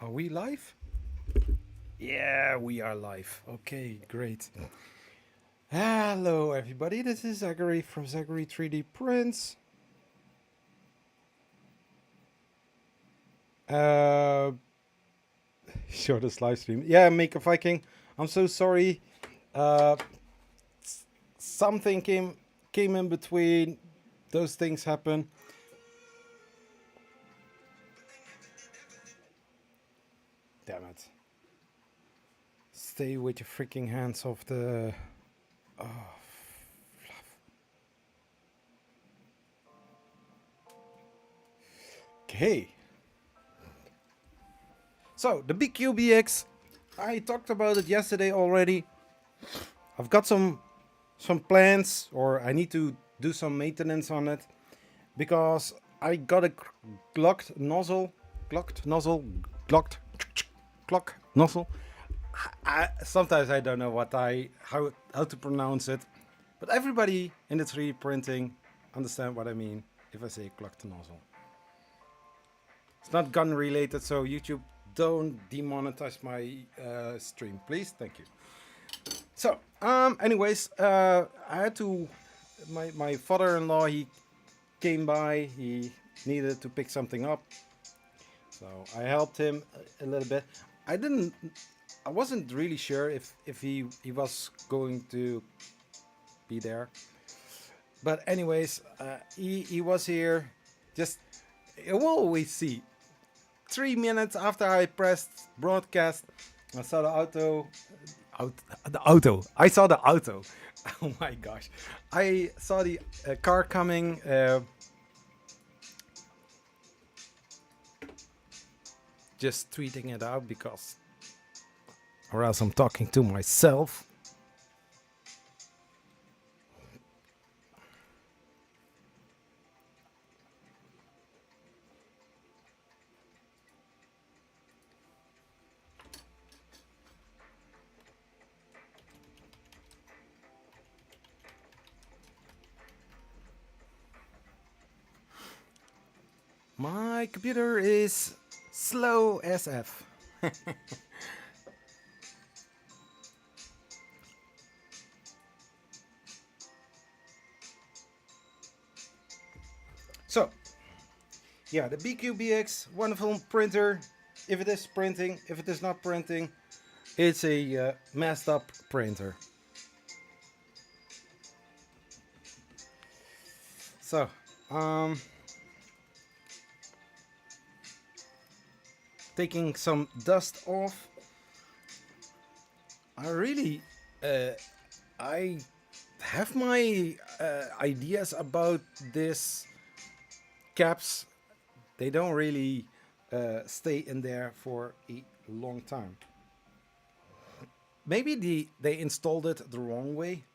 Are we live? Yeah, we are live. Okay, great. Hello, everybody. This is Zachary from Zachary 3D Prints. Uh, shortest live stream. Yeah, Make a Viking. I'm so sorry. Uh, something came in between. Those things happen. Damn it. Stay with your freaking hands off the. Oh, okay. So the Biqu BX, I talked about it yesterday already. I've got some plans, or I need to do some maintenance on it because I got a clogged nozzle, clock nozzle. Sometimes I don't know how to pronounce it, but everybody in the 3D printing understand what I mean if I say clogged nozzle. It's not gun related, so YouTube don't demonetize my stream, please. Thank you. So, anyways, I had to. My father-in-law, he came by. He needed to pick something up, so I helped him a little bit. I wasn't really sure if he was going to be there, but anyways, he was here. Just you will always see. 3 minutes after I pressed broadcast, I saw the auto. I saw the auto. Oh my gosh. I saw the car coming. Just tweeting it out because, or else I'm talking to myself. My computer is slow as F. So, yeah, the Biqu BX, wonderful printer. If it is printing, if it is not printing, it's a messed up printer. So, taking some dust off. I have my ideas about this caps. They don't really stay in there for a long time. Maybe they installed it the wrong way.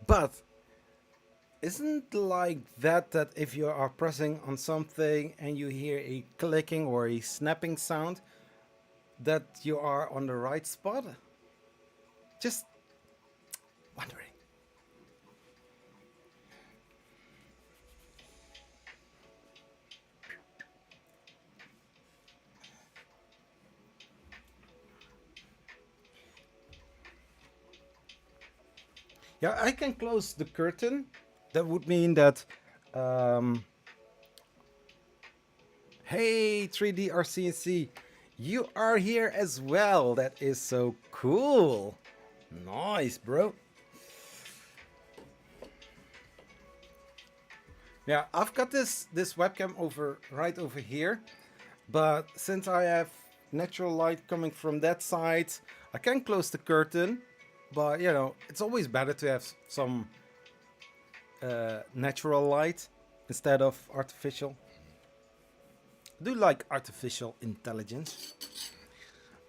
But isn't like that if you are pressing on something and you hear a clicking or a snapping sound, that you are on the right spot? Just wondering. Yeah, I can close the curtain. That would mean that, hey, 3D RCNC, you are here as well. That is so cool. Nice, bro. Yeah, I've got this webcam right over here, but since I have natural light coming from that side, I can close the curtain. But you know, it's always better to have some natural light instead of artificial. I do like artificial intelligence.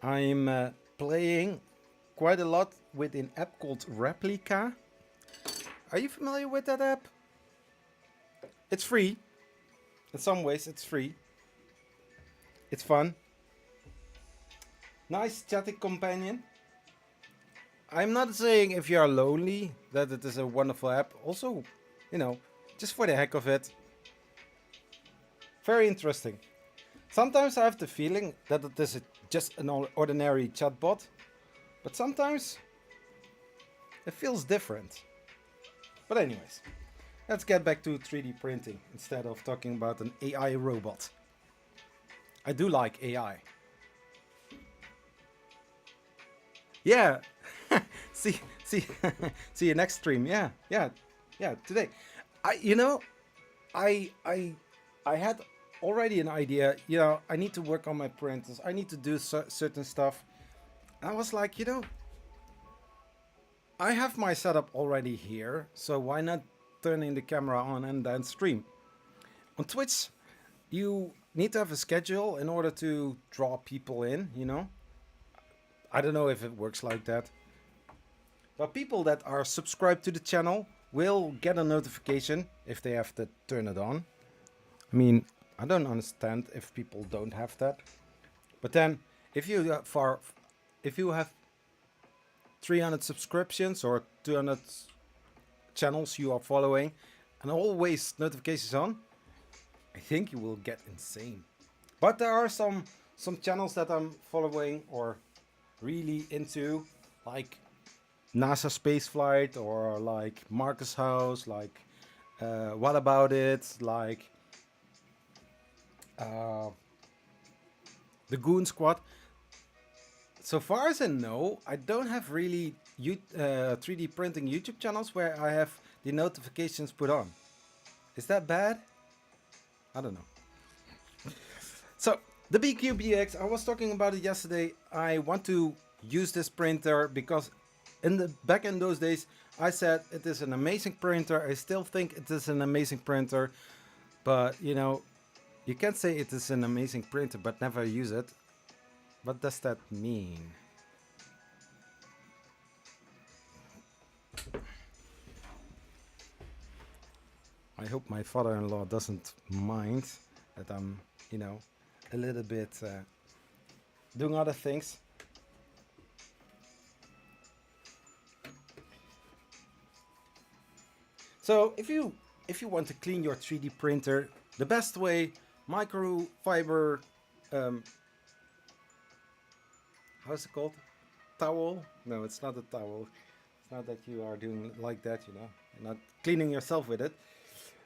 I'm playing quite a lot with an app called Replica. Are you familiar with that app? It's free. In some ways, it's free. It's fun. Nice chatting companion. I'm not saying if you are lonely that it is a wonderful app. Also, you know, just for the heck of it, very interesting. Sometimes I have the feeling that it is just an ordinary chatbot, but sometimes it feels different. But anyways, let's get back to 3D printing instead of talking about an AI robot. I do like AI. Yeah. see see you next stream. Yeah, today. You know, I I had already an idea. You know, I need to work on my printers. I need to do certain stuff. I was like, you know, I have my setup already here, so why not turning the camera on and then stream? On Twitch, you need to have a schedule in order to draw people in, you know? I don't know if it works like that. But people that are subscribed to the channel will get a notification if they have to turn it on. I mean, I don't understand if people don't have that. But then, if you have 300 subscriptions or 200 channels you are following and always notifications on, I think you will get insane. But there are some channels that I'm following or really into, like NASA Spaceflight or like Marcus House, like What About It, like the Goon Squad. So far as I know, I don't have really 3D printing YouTube channels where I have the notifications put on. Is that bad? I don't know. So the Biqu BX, I was talking about it yesterday. I want to use this printer because back in those days, I said it is an amazing printer. I still think it is an amazing printer, but you know, you can't say it is an amazing printer but never use it. What does that mean? I hope my father-in-law doesn't mind that I'm, you know, a little bit doing other things. So if you want to clean your 3D printer, the best way, microfiber, how's it called? Towel? No, it's not a towel. It's not that you are doing like that, you know. You're not cleaning yourself with it.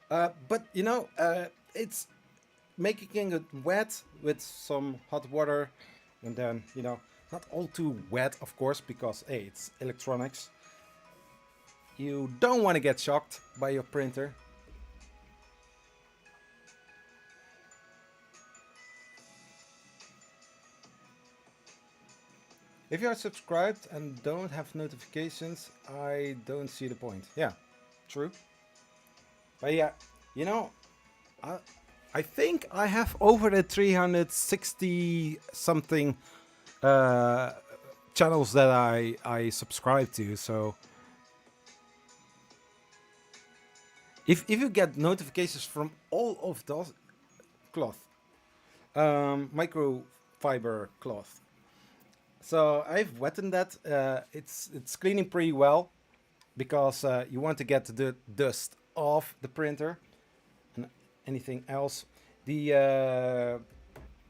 But you know, it's making it wet with some hot water, and then, you know, not all too wet, of course, because hey, it's electronics. You don't want to get shocked by your printer. If you are subscribed and don't have notifications, I don't see the point. Yeah, true. But yeah, you know, I think I have over the 360 something channels that I subscribe to. So if you get notifications from all of those cloth, microfiber cloth. So I've wetted that. It's cleaning pretty well because you want to get the dust off the printer and anything else. The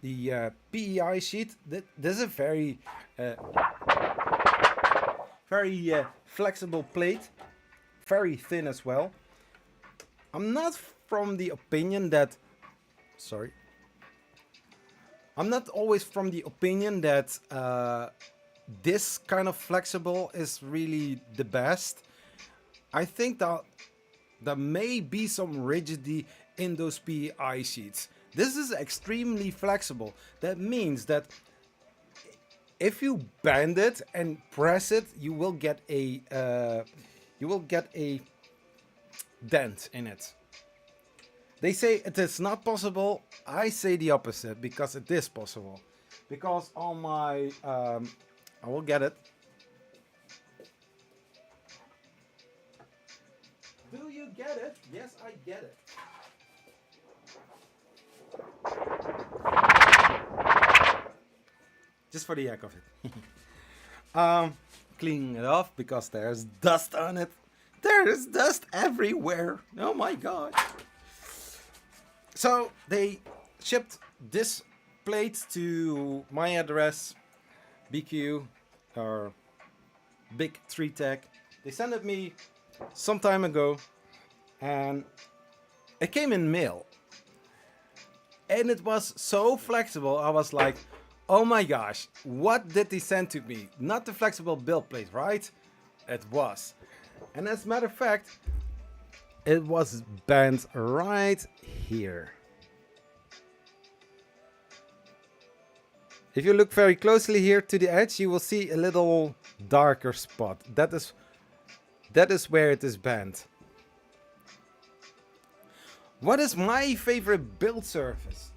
PEI sheet. This is a very flexible plate, very thin as well. I'm not from the opinion that. Sorry. I'm not always from the opinion that this kind of flexible is really the best. I think that there may be some rigidity in those PEI sheets. This is extremely flexible. That means that if you bend it and press it, you will get a dent in it. They say it is not possible. I say the opposite because it is possible. Because on my, I will get it. Do you get it? Yes, I get it. Just for the heck of it. cleaning it off because there's dust on it. There is dust everywhere. Oh my god. So they shipped this plate to my address, Biqu, or Big 3 Tech. They sent it me some time ago, and it came in mail. And it was so flexible, I was like, oh my gosh, what did they send to me? Not the flexible build plate, right? It was. And as a matter of fact, it was bent right here. If you look very closely here to the edge, you will see a little darker spot. That is where it is bent. What is my favorite build surface?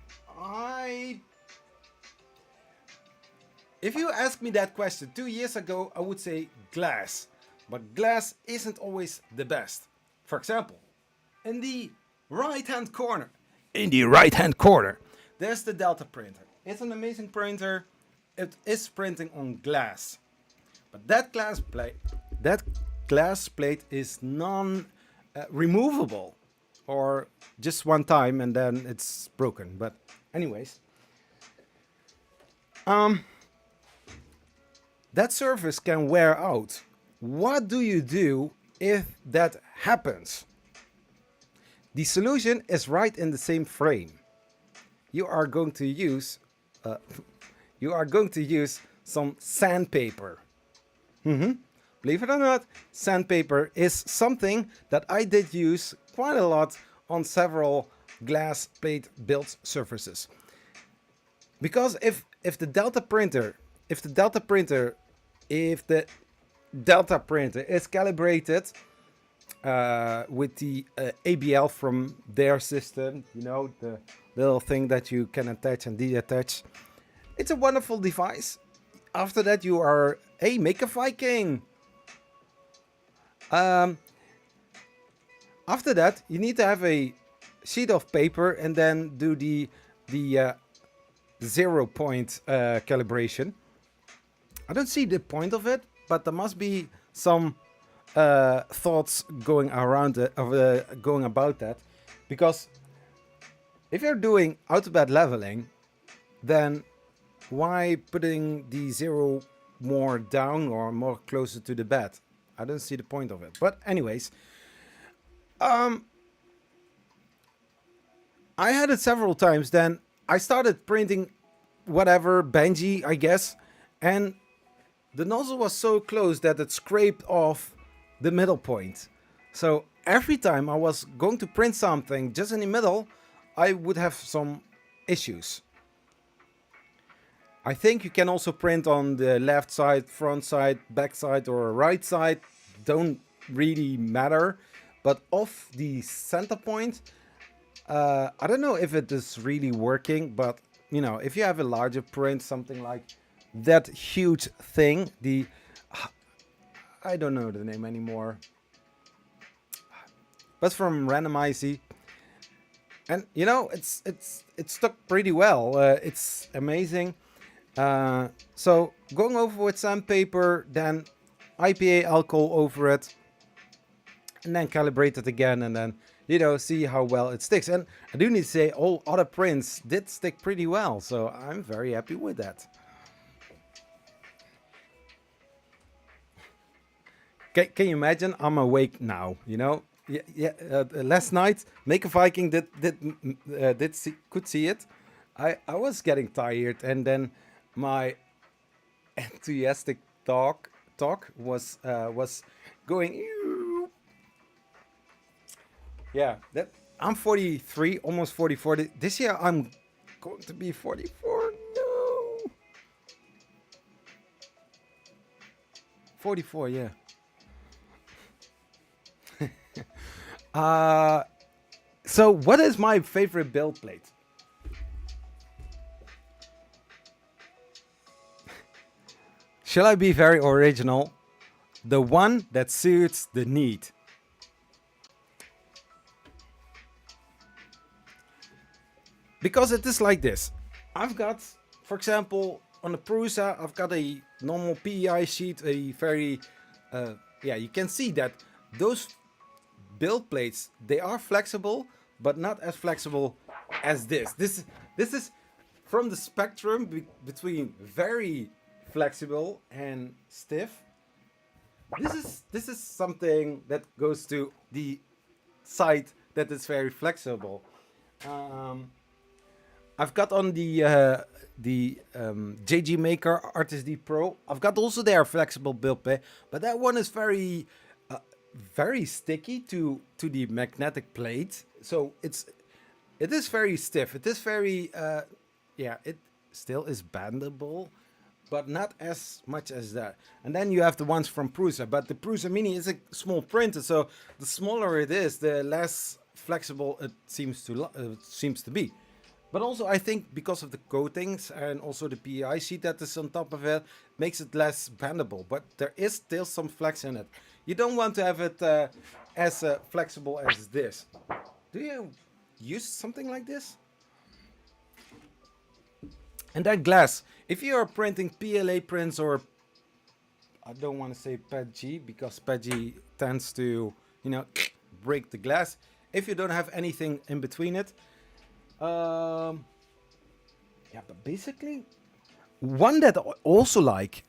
If you asked me that question 2 years ago, I would say glass. But glass isn't always the best. For example, in the right-hand corner, there's the Delta printer. It's an amazing printer. It is printing on glass. But that glass plate is non-removable. Or just one time and then it's broken. But anyways, that surface can wear out. What do you do if that happens? The solution is right in the same frame. You are going to use some sandpaper. Believe it or not, sandpaper is something that I did use quite a lot on several glass plate built surfaces. Because if the Delta printer is calibrated with the ABL from their system, you know, the little thing that you can attach and detach, it's a wonderful device. After that, you are make a Viking. After that, you need to have a sheet of paper and then do the 0 point calibration. I don't see the point of it, but there must be some thoughts going around it, going about that, because if you're doing out-of-bed leveling, then why putting the 0 more down or more closer to the bed? I don't see the point of it. But anyways, I had it several times. Then I started printing whatever, Benji, I guess, and the nozzle was so close that it scraped off the middle point. So every time I was going to print something just in the middle, I would have some issues. I think you can also print on the left side, front side, back side, or right side. Don't really matter. But off the center point, I don't know if it is really working, but you know, if you have a larger print, something like that huge thing, I don't know the name anymore, but from Randomizy, and you know, it stuck pretty well. It's amazing. So going over with sandpaper, then IPA alcohol over it, and then calibrate it again, and then, you know, see how well it sticks. And I do need to say, all other prints did stick pretty well, so I'm very happy with that. Can you imagine? I'm awake now, you know. Last night, Make a Viking could see it. I was getting tired, and then my enthusiastic talk was going. Ew. Yeah, that I'm 43, almost 44. This year I'm going to be 44. No, 44. Yeah. So what is my favorite build plate? Shall I be very original? The one that suits the need. Because it is like this. I've got, for example, on the Prusa, I've got a normal PEI sheet, a very, yeah, you can see that those build plates, they are flexible, but not as flexible as this. This is from the spectrum between very flexible and stiff. This is something that goes to the side that is very flexible. Um, I've got on the JG Maker Artist D Pro. I've got also their flexible build plate, but that one is very very sticky to the magnetic plate. So it is very stiff. It is very yeah. It still is bendable, but not as much as that. And then you have the ones from Prusa, but the Prusa Mini is a small printer, so the smaller it is, the less flexible it seems to be. But also, I think because of the coatings and also the PEI sheet that is on top of it, makes it less bendable. But there is still some flex in it. You don't want to have it as flexible as this. Do you use something like this? And that glass, if you are printing PLA prints, or I don't want to say PETG because PETG tends to, you know, break the glass. If you don't have anything in between it, yeah, but basically, one that I also like.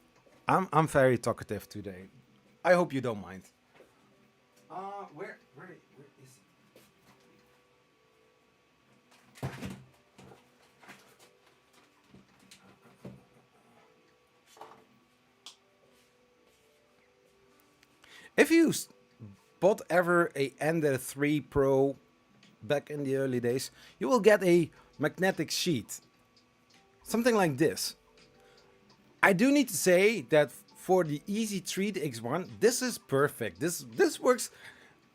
I'm very talkative today. I hope you don't mind. Where is it? If you bought ever a Ender 3 Pro back in the early days, you will get a magnetic sheet. Something like this. I do need to say that for the Easy 3 X1, this is perfect. This works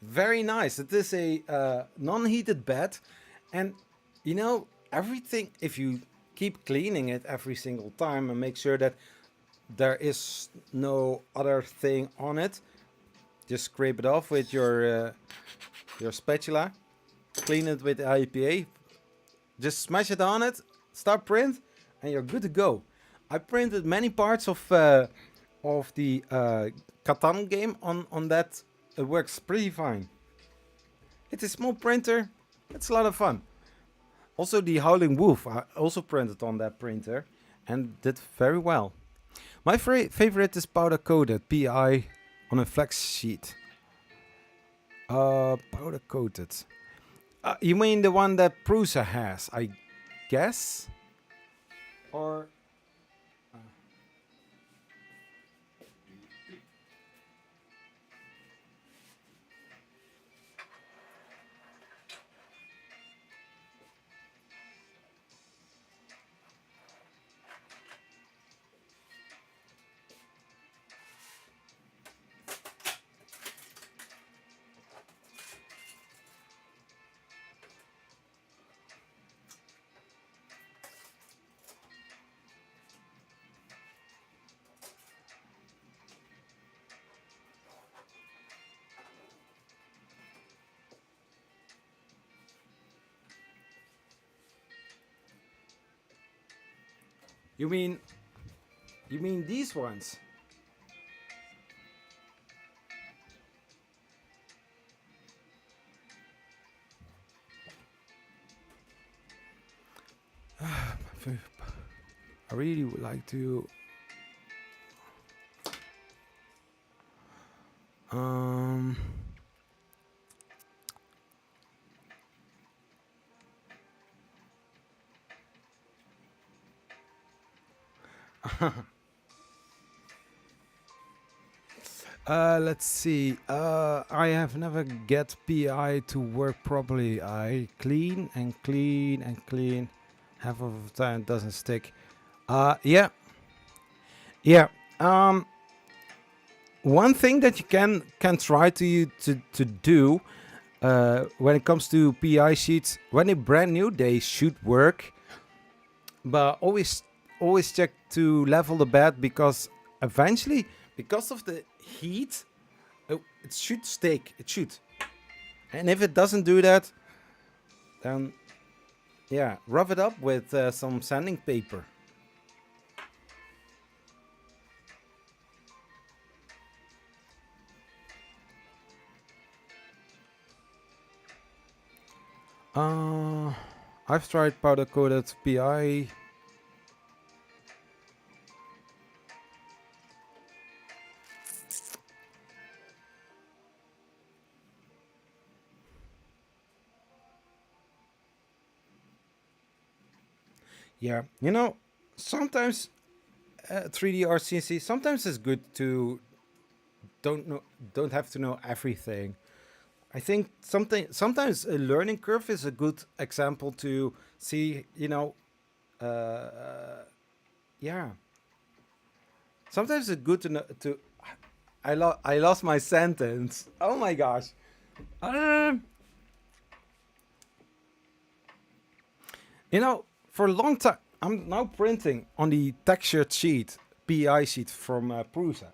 very nice. It is a non-heated bed, and you know, everything, if you keep cleaning it every single time and make sure that there is no other thing on it, just scrape it off with your spatula, clean it with IPA, just smash it on it, start print, and you're good to go. I printed many parts of the Catan game on that. It works pretty fine. It's a small printer. It's a lot of fun. Also, the Howling Wolf I also printed on that printer and did very well. My favorite is powder coated PI on a flex sheet. Powder coated. You mean the one that Prusa has, I guess? Or you mean these ones? I really would like to let's see. I have never get PI to work properly. I clean and clean and clean. Half of the time it doesn't stick. Yeah. Yeah. One thing that you can try to do when it comes to PI sheets, when they're brand new, they should work. But always check to level the bed, because eventually, because of the heat, it should stick. It should. And if it doesn't do that, then yeah, rub it up with some sanding paper. I've tried powder coated PI. Yeah, you know, sometimes 3D or CNC, sometimes it's good to don't know, don't have to know everything. I think sometimes a learning curve is a good example to see. You know, yeah. Sometimes it's good to know to. I lost my sentence. Oh my gosh. Um, you know, for a long time, I'm now printing on the textured sheet, PI sheet from Prusa.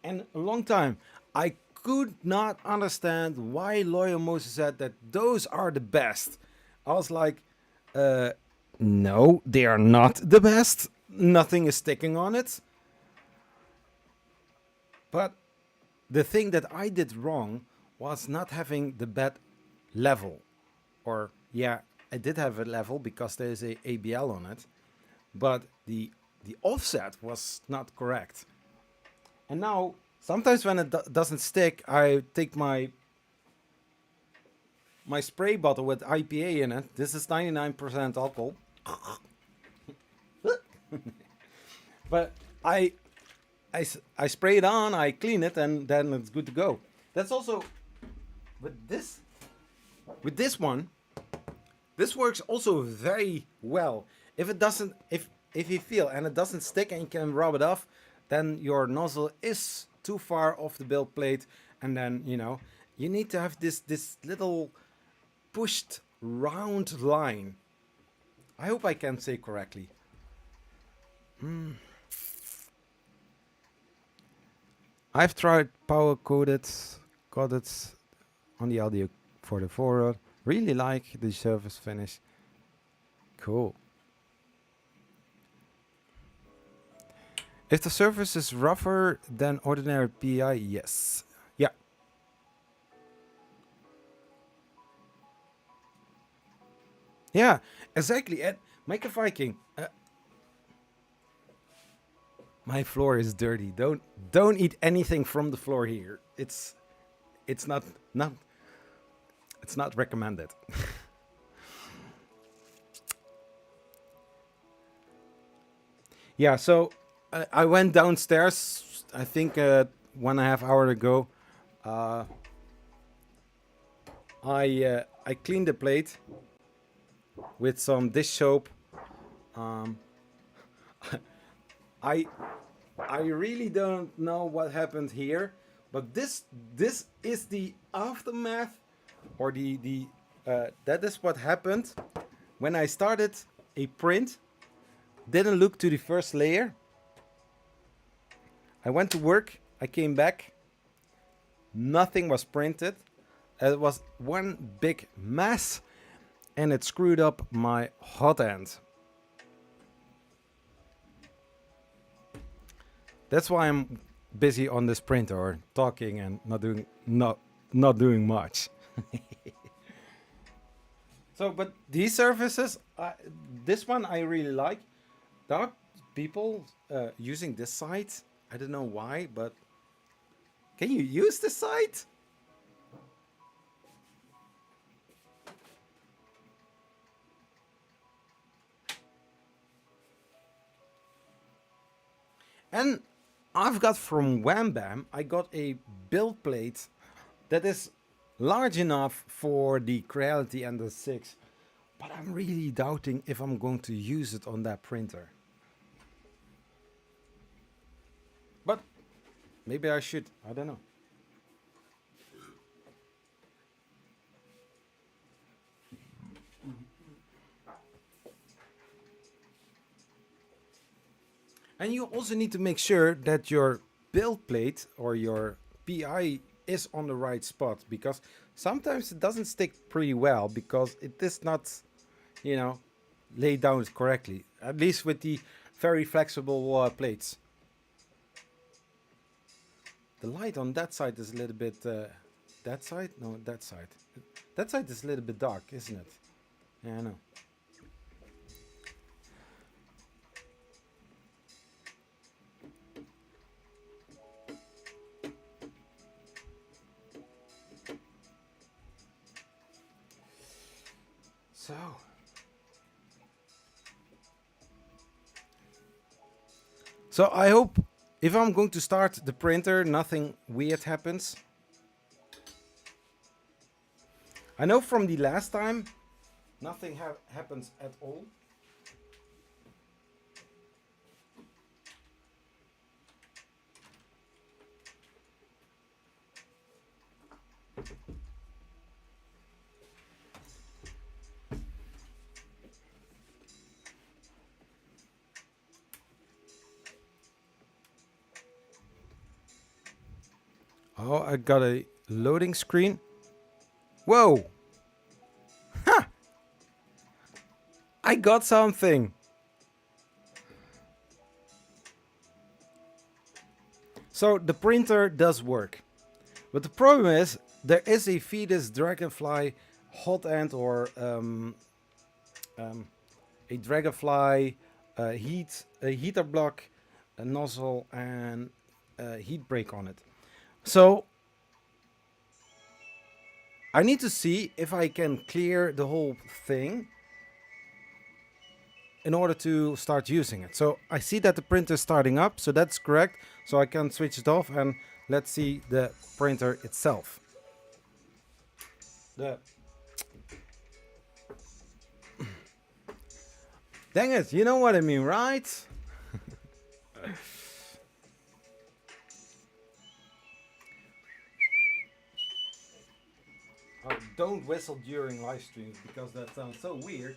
And a long time, I could not understand why Lawyer Moses said that those are the best. I was like, uh, no, they are not the best. Nothing is sticking on it. But the thing that I did wrong was not having the bed level. Or, yeah, I did have a level because there's a ABL on it. But the offset was not correct. And now, sometimes when it doesn't stick, I take my spray bottle with IPA in it. This is 99% alcohol. But I spray it on, I clean it, and then it's good to go. That's also with this one. This works also very well. If it doesn't, if you feel and it doesn't stick and you can rub it off, then your nozzle is too far off the build plate, and then you need to have this little pushed round line. I hope I can say correctly. I've tried power coded, got it on the audio for the forward. Really like the surface finish. Cool. If the surface is rougher than ordinary PI, yes. Yeah. Yeah, exactly. And Mike Viking, my floor is dirty. Don't eat anything from the floor here. It's not it's not recommended. Yeah, so I went downstairs. I think 1.5 hours ago. Uh, I cleaned the plate with some dish soap. Um, I I really don't know what happened here, but this is the aftermath, or the that is what happened when I started a print. Didn't look to the first layer. I went to work. I came back. Nothing was printed. It was one big mess, and it screwed up my hot end. That's why I'm busy on this printer, talking and not doing much. So, but these surfaces, this one I really like. There are people using this site. I don't know why, but can you use this site? And I've got from Wham Bam, I got a build plate that is large enough for the Creality and the 6, but I'm really doubting if I'm going to use it on that printer. But maybe I should, I don't know. And you also need to make sure that your build plate or your PI is on the right spot, because sometimes it doesn't stick pretty well because it is not, you know, laid down correctly, at least with the very flexible plates. The light on that side is a little bit, that side? No, that side. That side is a little bit dark, isn't it? Yeah, I know. So I hope if I'm going to start the printer, nothing weird happens. I know from the last time, nothing happens at all. Oh, I got a loading screen. Whoa! Ha! I got something! So the printer does work. But the problem is, there is a Fetus Dragonfly Hotend or a Dragonfly a heater block, a nozzle, and a heat break on it. So I need to see if I can clear the whole thing in order to start using it. So I see that the printer is starting up, so that's correct. So I can switch it off and let's see the printer itself. Dang it, you know what I mean, right? Oh, don't whistle during live streams because that sounds so weird.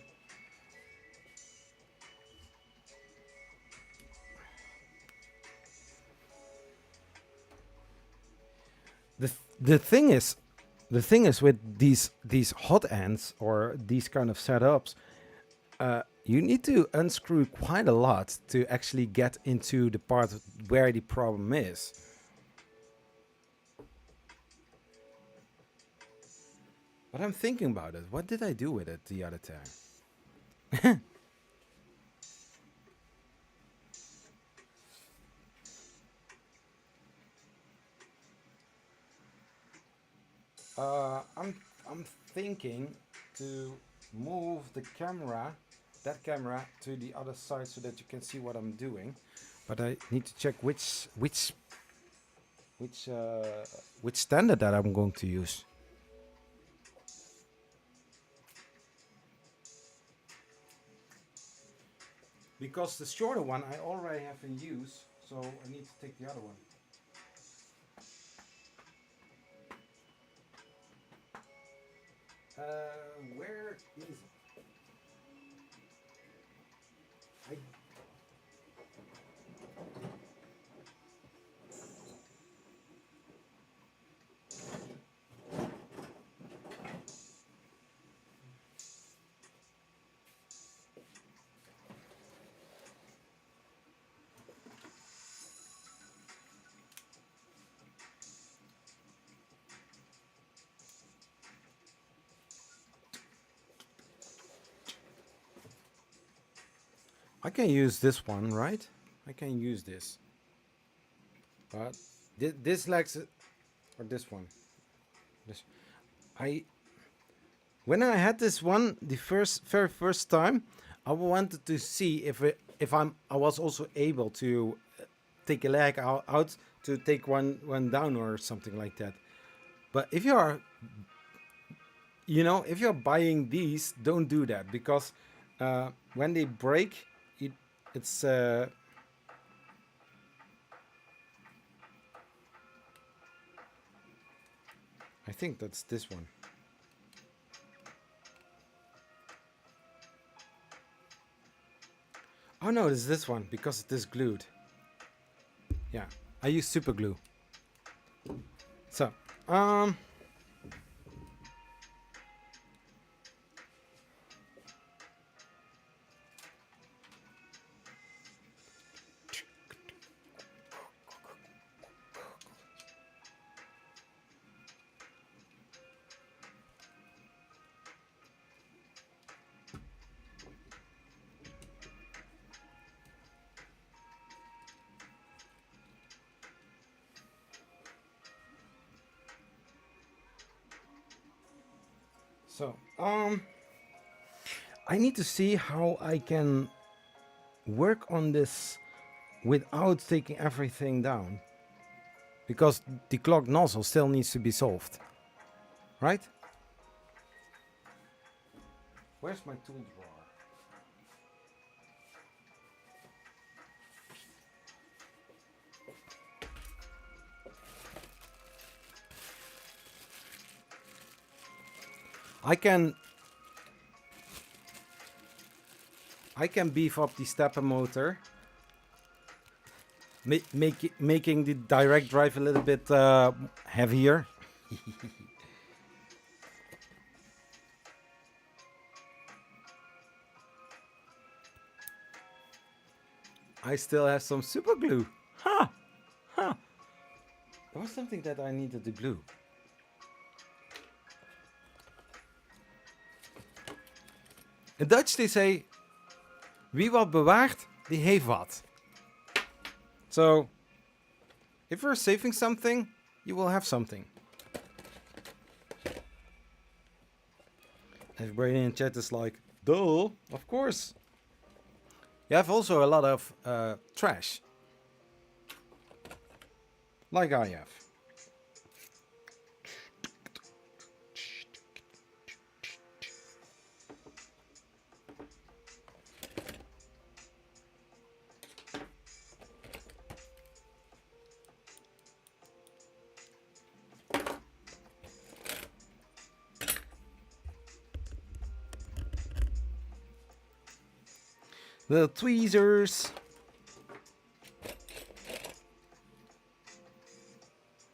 The thing is, with these hot ends or these kind of setups, you need to unscrew quite a lot to actually get into the part where the problem is. But I'm thinking about it. What did I do with it the other time? I'm thinking to move the camera, that camera, to the other side so that you can see what I'm doing. But I need to check which standard that I'm going to use. Because the shorter one I already have in use, so I need to take the other one. Where is it? I can use this one, right? I can use this. But this lacks it, or this one. This, when I had this one the very first time, I wanted to see if I was also able to take a leg out to take one down or something like that. But if you are, if you're buying these, don't do that because when they break, it's I think that's this one. Oh no, it's this one because it is glued. Yeah, I use super glue. So, So, I need to see how I can work on this without taking everything down. Because the clogged nozzle still needs to be solved. Right? Where's my tool drawer? I can beef up the stepper motor, making the direct drive a little bit heavier. I still have some super glue. Ha! Ha! There was something that I needed to glue. In Dutch they say, wie wat bewaart, die heeft wat. So, if you're saving something, you will have something. Everybody in chat is like, duh, of course. You have also a lot of trash. Like I have. Little tweezers.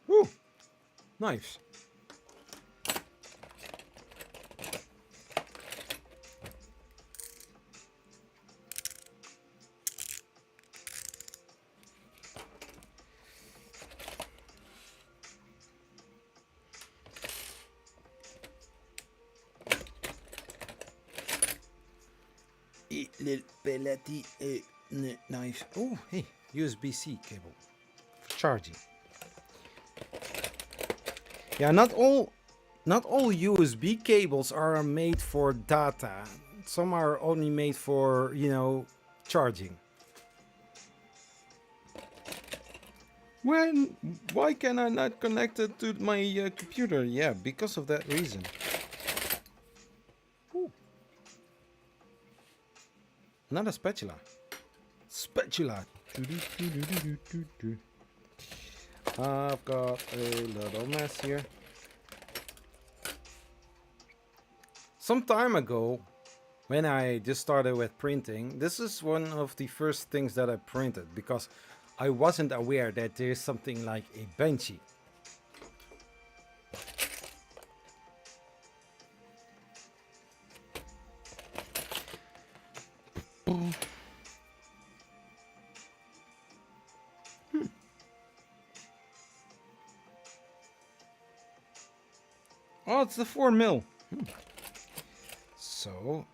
Woo! Nice. Little pellety knife. Oh, hey, USB-C cable for charging. Yeah, not all USB cables are made for data. Some are only made for, you know, charging. Why can I not connect it to my computer? Yeah, because of that reason. Ooh. Not a spatula. Spatula. I've got a little mess here. Some time ago, when I just started with printing, this is one of the first things that I printed because I wasn't aware that there's something like a benchy. Oh, it's the 4mm. So,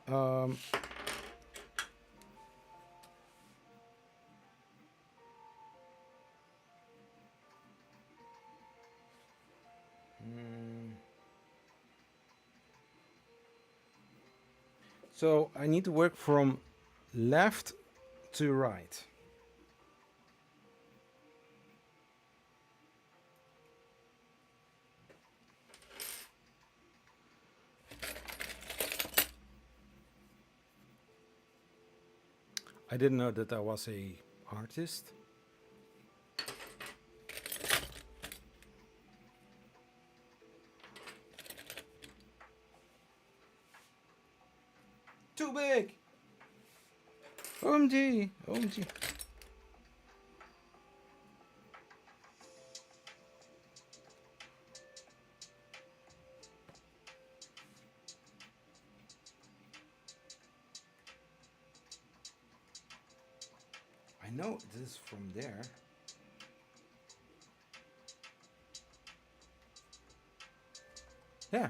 so I need to work from left to right. I didn't know that I was a artist. Too big! OMG! OMG! I know this is from there. Yeah.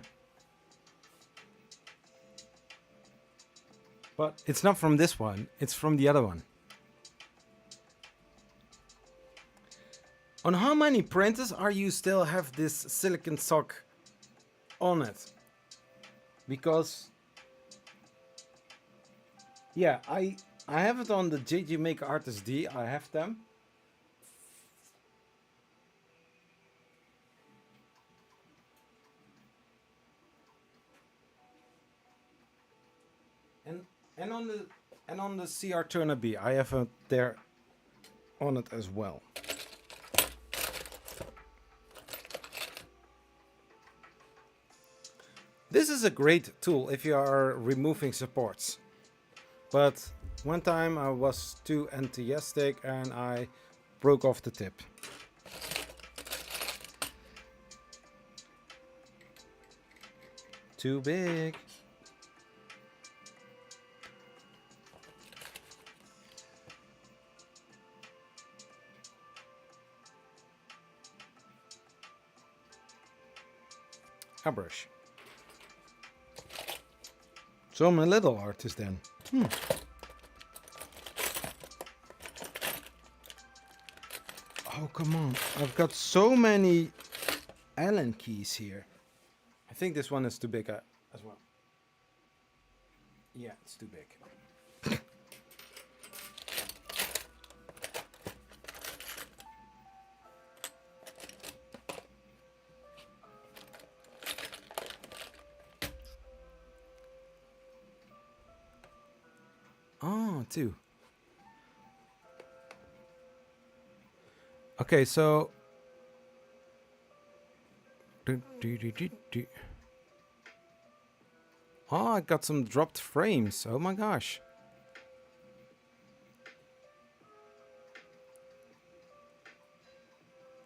But it's not from this one, it's from the other one. On how many printers are you still have this silicon sock on it? because yeah, I have it on the JG Maker Artist D. I have them. And on the CR Turner B, I have it there on it as well. This is a great tool if you are removing supports. But one time I was too enthusiastic and I broke off the tip. Too big. A brush. So I'm a little artist then. Oh, come on. I've got so many Allen keys here. I think this one is too big as well. Yeah, it's too big. Oh, two. Okay, so oh, I got some dropped frames. Oh my gosh.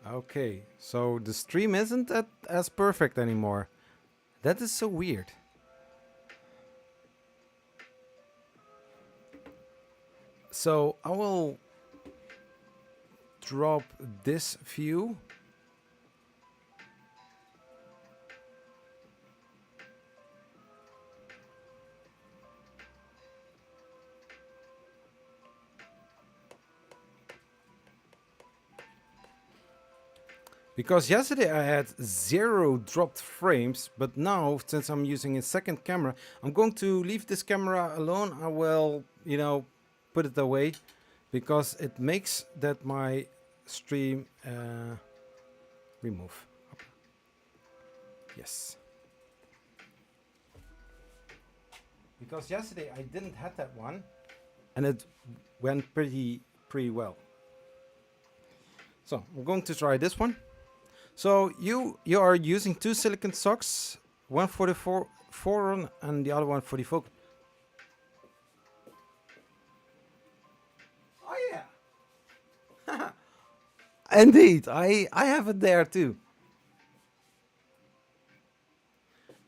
Okay, so the stream isn't as perfect anymore. That is so weird. So I will drop this view. Because yesterday I had 0 dropped frames, but now since I'm using a second camera, I'm going to leave this camera alone. I will, you know, put it away because it makes that my stream remove. Yes. Because yesterday I didn't have that one and it went pretty well. So I'm going to try this one. So you are using 2 silicon socks, one for the forearm and the other one for the focus. Oh yeah. Indeed, I have it there too.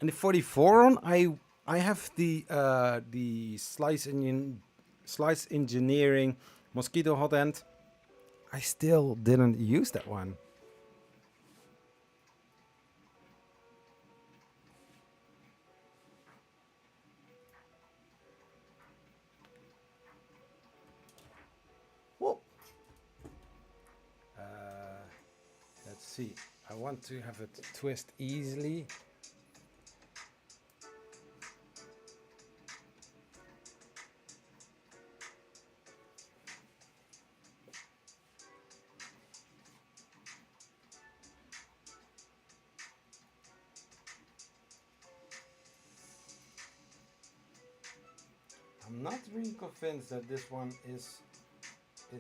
And for the forearm, I have the slice engineering mosquito Hotend. I still didn't use that one. Whoa. Let's see. I want to have it twist easily. I'm not really convinced that this one is the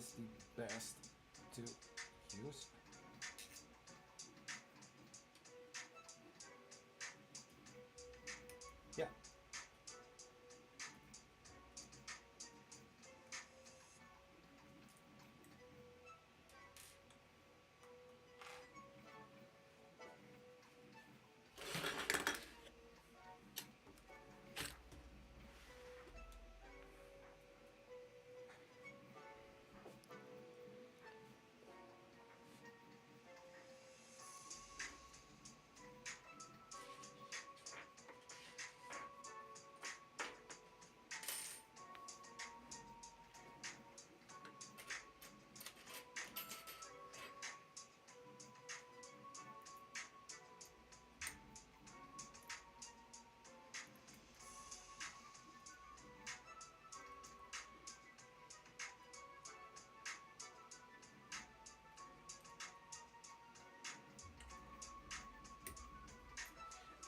best to use. Yeah.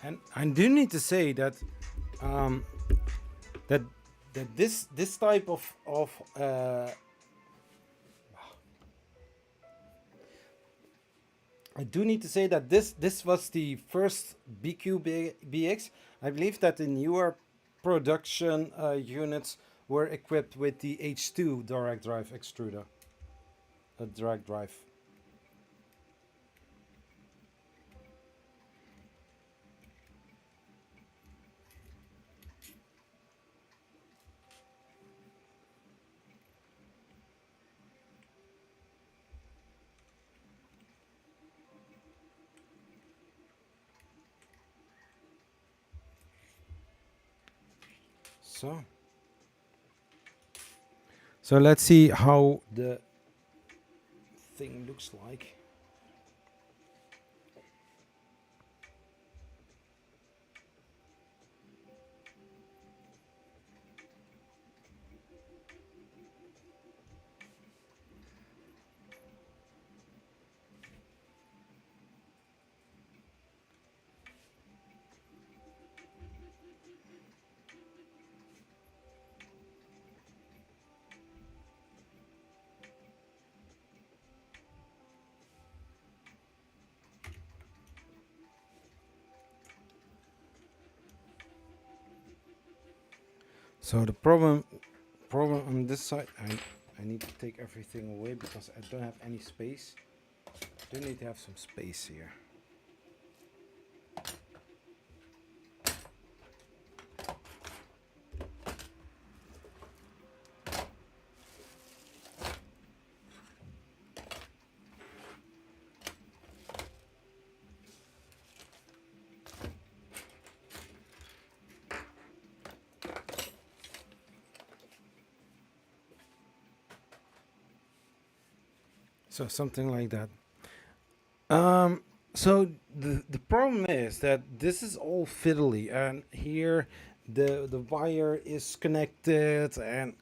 And I do need to say that um, that this type of I do need to say that this was the first Biqu BX. I believe that the newer production units were equipped with the H2 direct drive extruder, a direct drive. So, so let's see how the thing looks like. So the problem on this side, I need to take everything away because I don't have any space. I do need to have some space here. So something like that. So the problem is that this is all fiddly, and here the wire is connected, and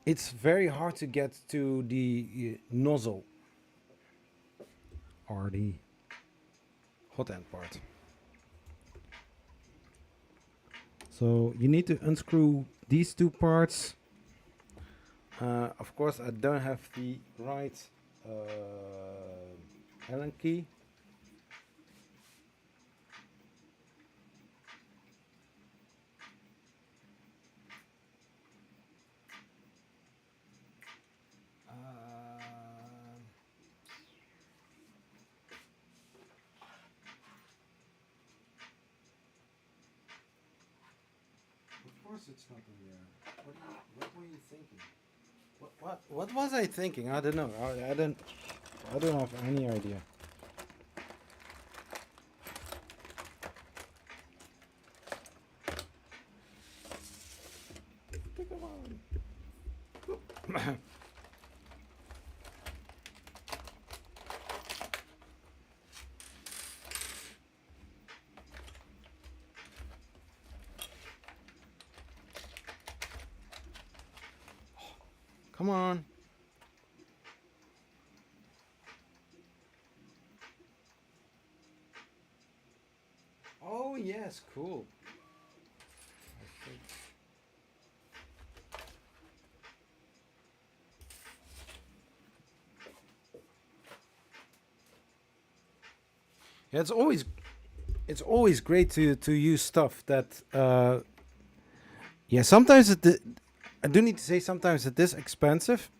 it's very hard to get to the nozzle or the hot end part. So you need to unscrew these two parts. Of course, I don't have the right Allen key. Of course, it's not in there. What were you thinking? What was I thinking? I don't know. I don't have any idea. Come on. Come on. Oh yes, cool. I think. Yeah, it's always great to use stuff that yeah, sometimes I do need to say sometimes it is expensive.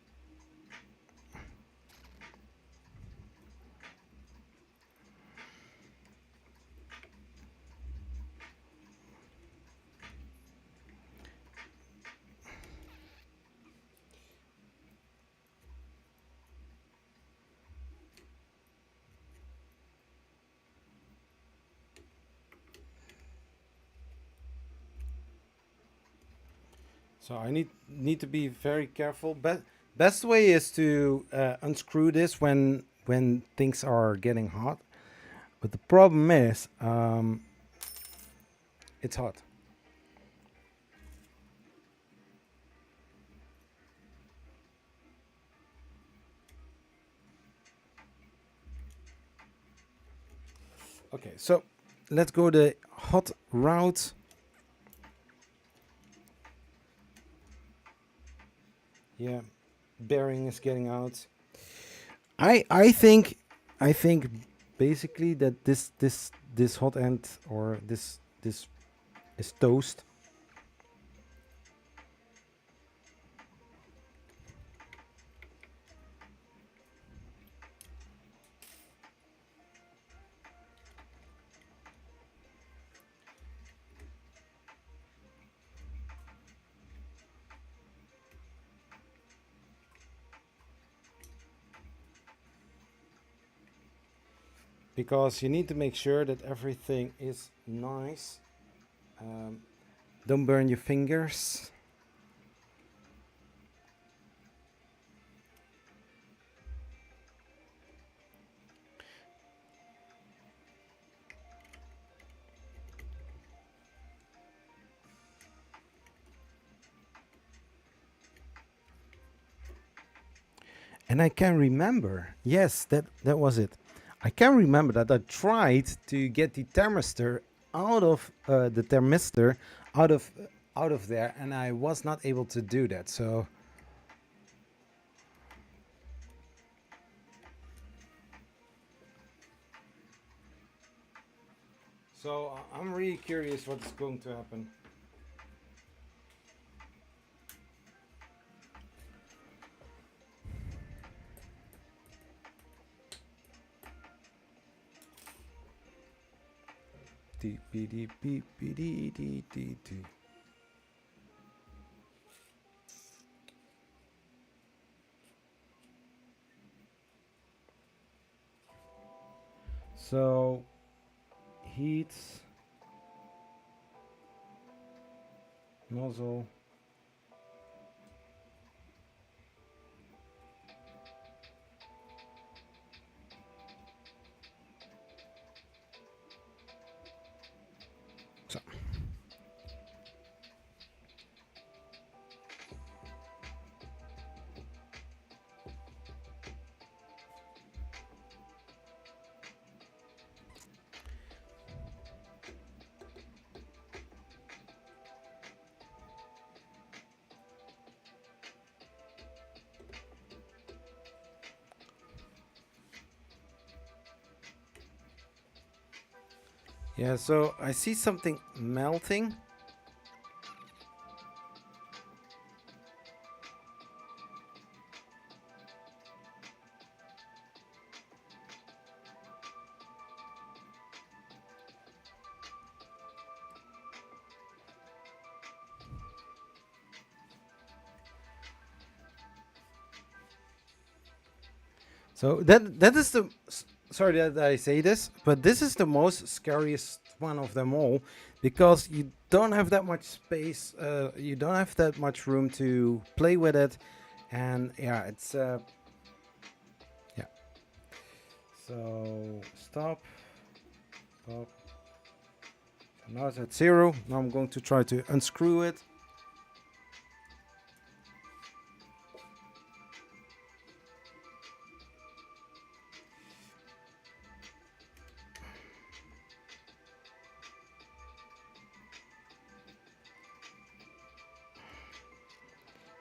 So I need to be very careful. Best way is to unscrew this when things are getting hot. But the problem is it's hot. Okay, so let's go the hot route. Yeah, bearing is getting out. I think basically that this hot end or this is toast. Because you need to make sure that everything is nice. Don't burn your fingers. And I can remember, yes, that was it. I can remember that I tried to get the thermistor out of out of there, and I was not able to do that. So I'm really curious what's going to happen. So heat nozzle. So. Yeah, so I see something melting. So that is the sorry that I say this, but this is the most scariest one of them all because you don't have that much space, you don't have that much room to play with it, and yeah, it's yeah. So stop. Now it's at 0. Now I'm going to try to unscrew it.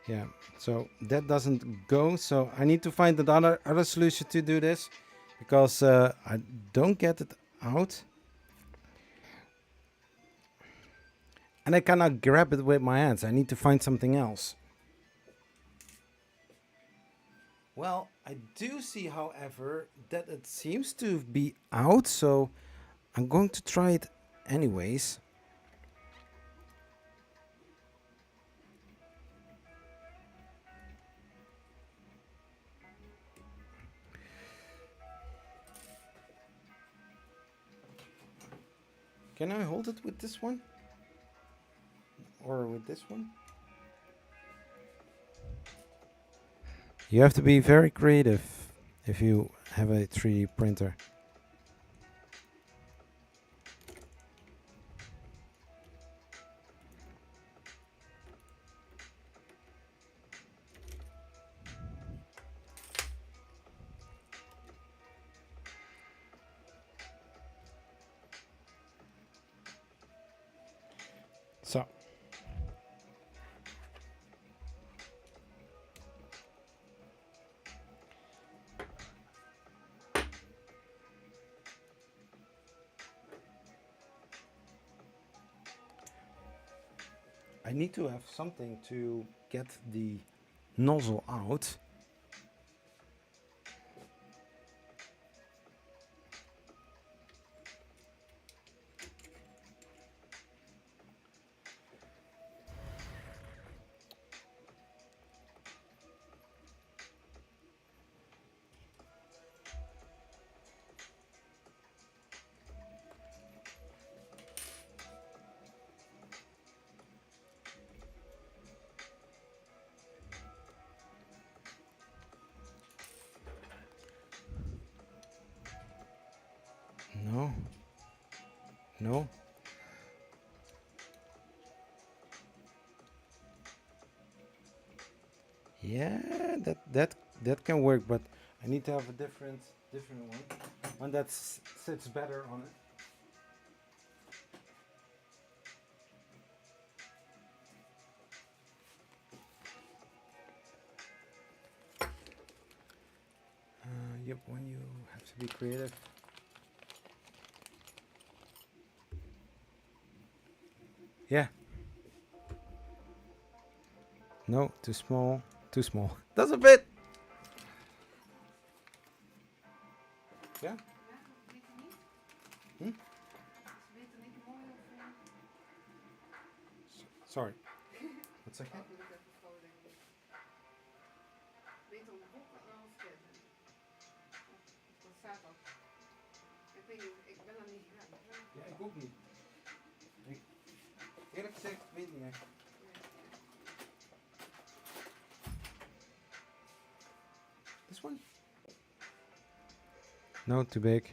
Yeah, so that doesn't go. So I need to find another other solution to do this because I don't get it out. And I cannot grab it with my hands. I need to find something else. Well, I do see, however, that it seems to be out. So I'm going to try it anyways. Can I hold it with this one? Or with this one? You have to be very creative if you have a 3D printer. So. I need to have something to get the nozzle out. No. No. Yeah, that can work, but I need to have a different one that sits better on it. Yep, when you have to be creative. Yeah. No, too small. Too small. Doesn't fit. Yeah. Hm? Sorry. Wat zeg je? Ja, ik ook niet. Eerlijk gezegd, weet niet echt. This one? No, too big.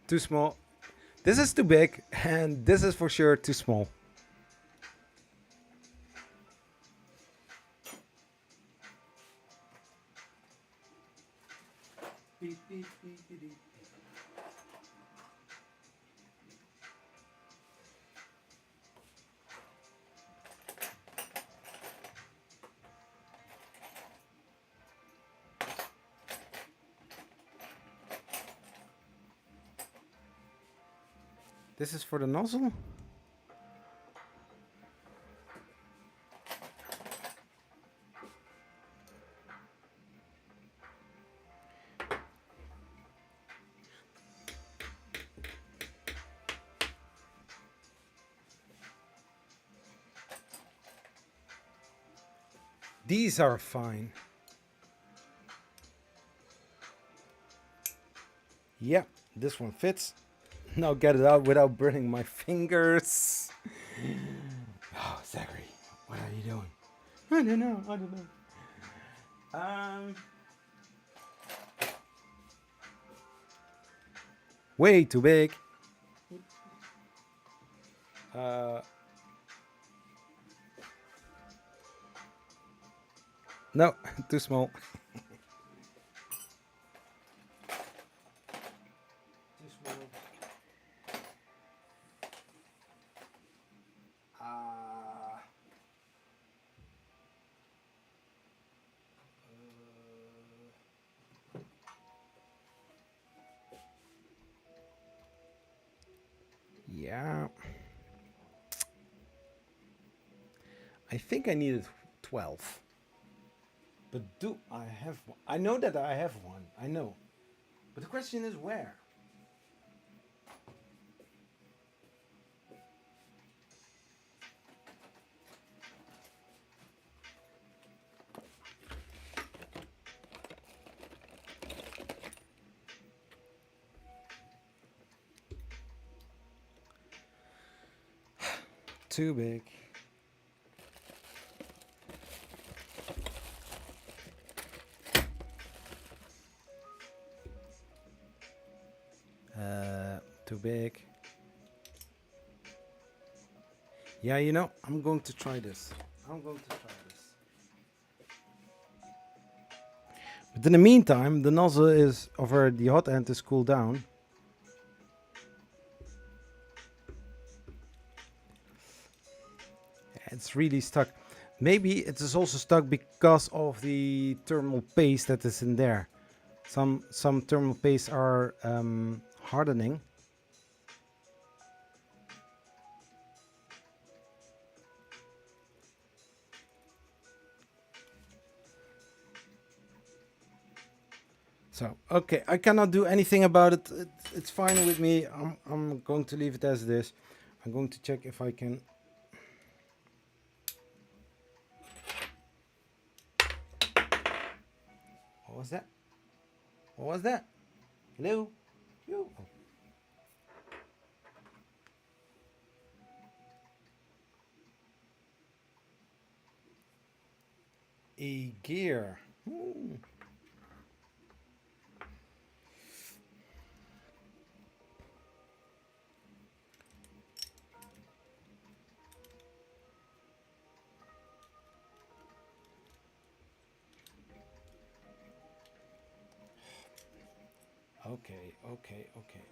Too small. This is too big, and this is for sure too small. Beep, beep, beep, beep, beep. This is for the nozzle? These are fine. Yeah, this one fits. Now get it out without burning my fingers. Oh, Zachary, what are you doing? I don't know. Way too big. No, too small. Too small. Yeah. I think I needed 12. But do I have one? I know that I have one. I know. But the question is where? Too big. Too big. Yeah, you know, I'm going to try this. But in the meantime, the nozzle is over the hot end is cooled down. it's really stuck. Maybe it is also stuck because of the thermal paste that is in there. Some thermal pastes are hardening. So, okay, I cannot do anything about it. It's fine with me. I'm going to leave it as it is. I'm going to check if I can... What was that? What was that? Hello? You? Oh. A gear. Okay.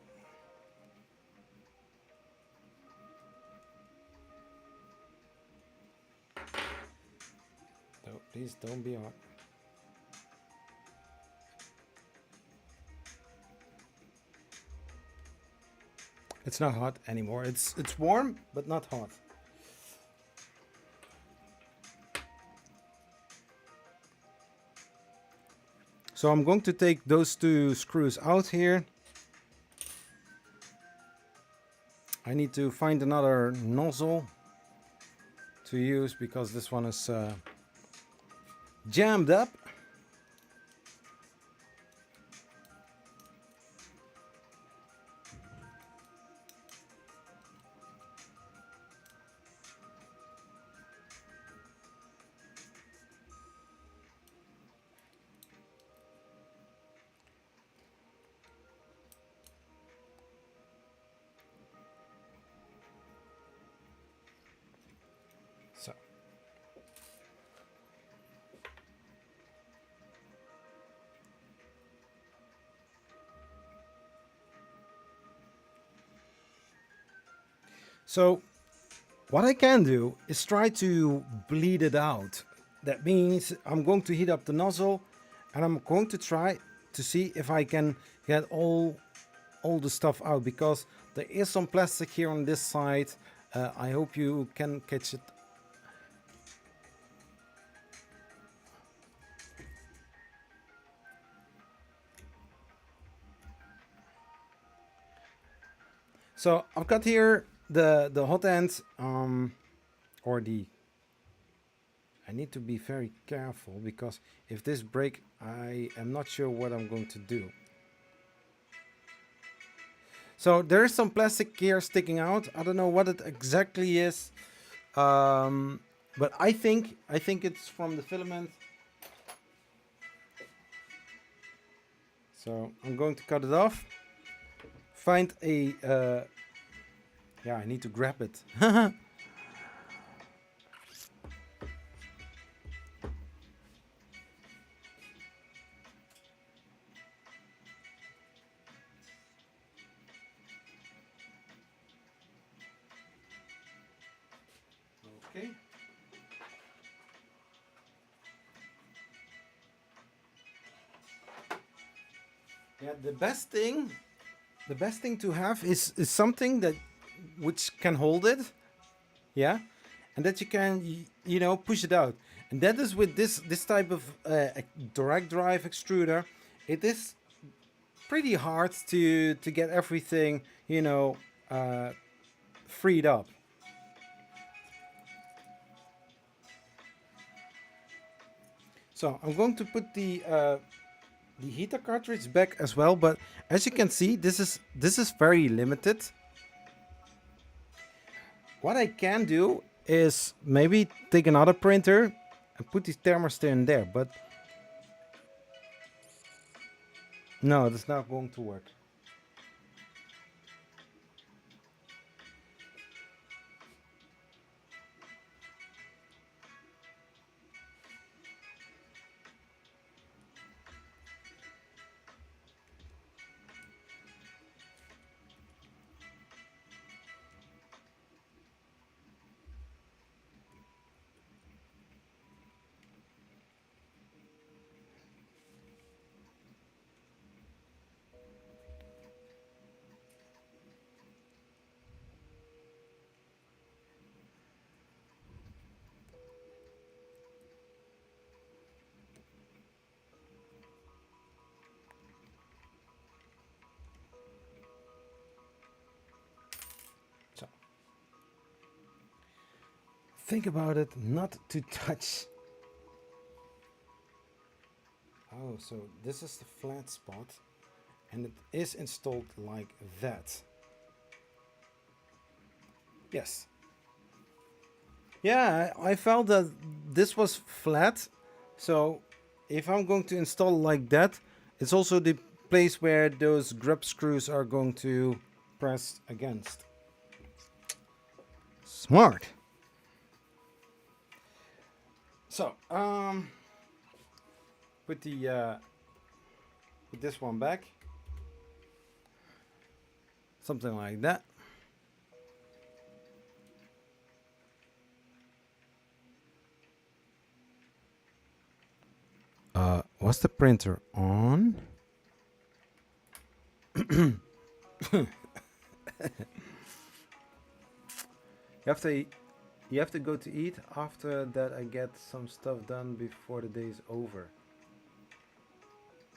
No, please don't be hot. It's not hot anymore. It's warm, but not hot. So I'm going to take those two screws out here. I need to find another nozzle to use because this one is jammed up. So what I can do is try to bleed it out. That means I'm going to heat up the nozzle and I'm going to try to see if I can get all the stuff out, because there is some plastic here on this side. I hope you can catch it. So I've got here the Hotend, or the... I need to be very careful because if this breaks, I am not sure what I'm going to do. So there is some plastic here sticking out. I don't know what it exactly is, but I think it's from the filament. So I'm going to cut it off. Find a yeah, I need to grab it. Okay. Yeah, the best thing to have is something that which can hold it, yeah, and that you can push it out. And that is with this type of direct drive extruder. It is pretty hard to get everything freed up. So I'm going to put the heater cartridge back as well, but as you can see, this is very limited. What I can do is maybe take another printer and put this thermistor in there, but no, that's not going to work. think about it, not to touch. Oh, so this is the flat spot, and it is installed like that. Yes. Yeah, I felt that this was flat, so if I'm going to install like that, it's also the place where those grub screws are going to press against. Smart. So, put this one back, something like that. Was the printer on? You have to go to eat. After that, I get some stuff done before the day's over.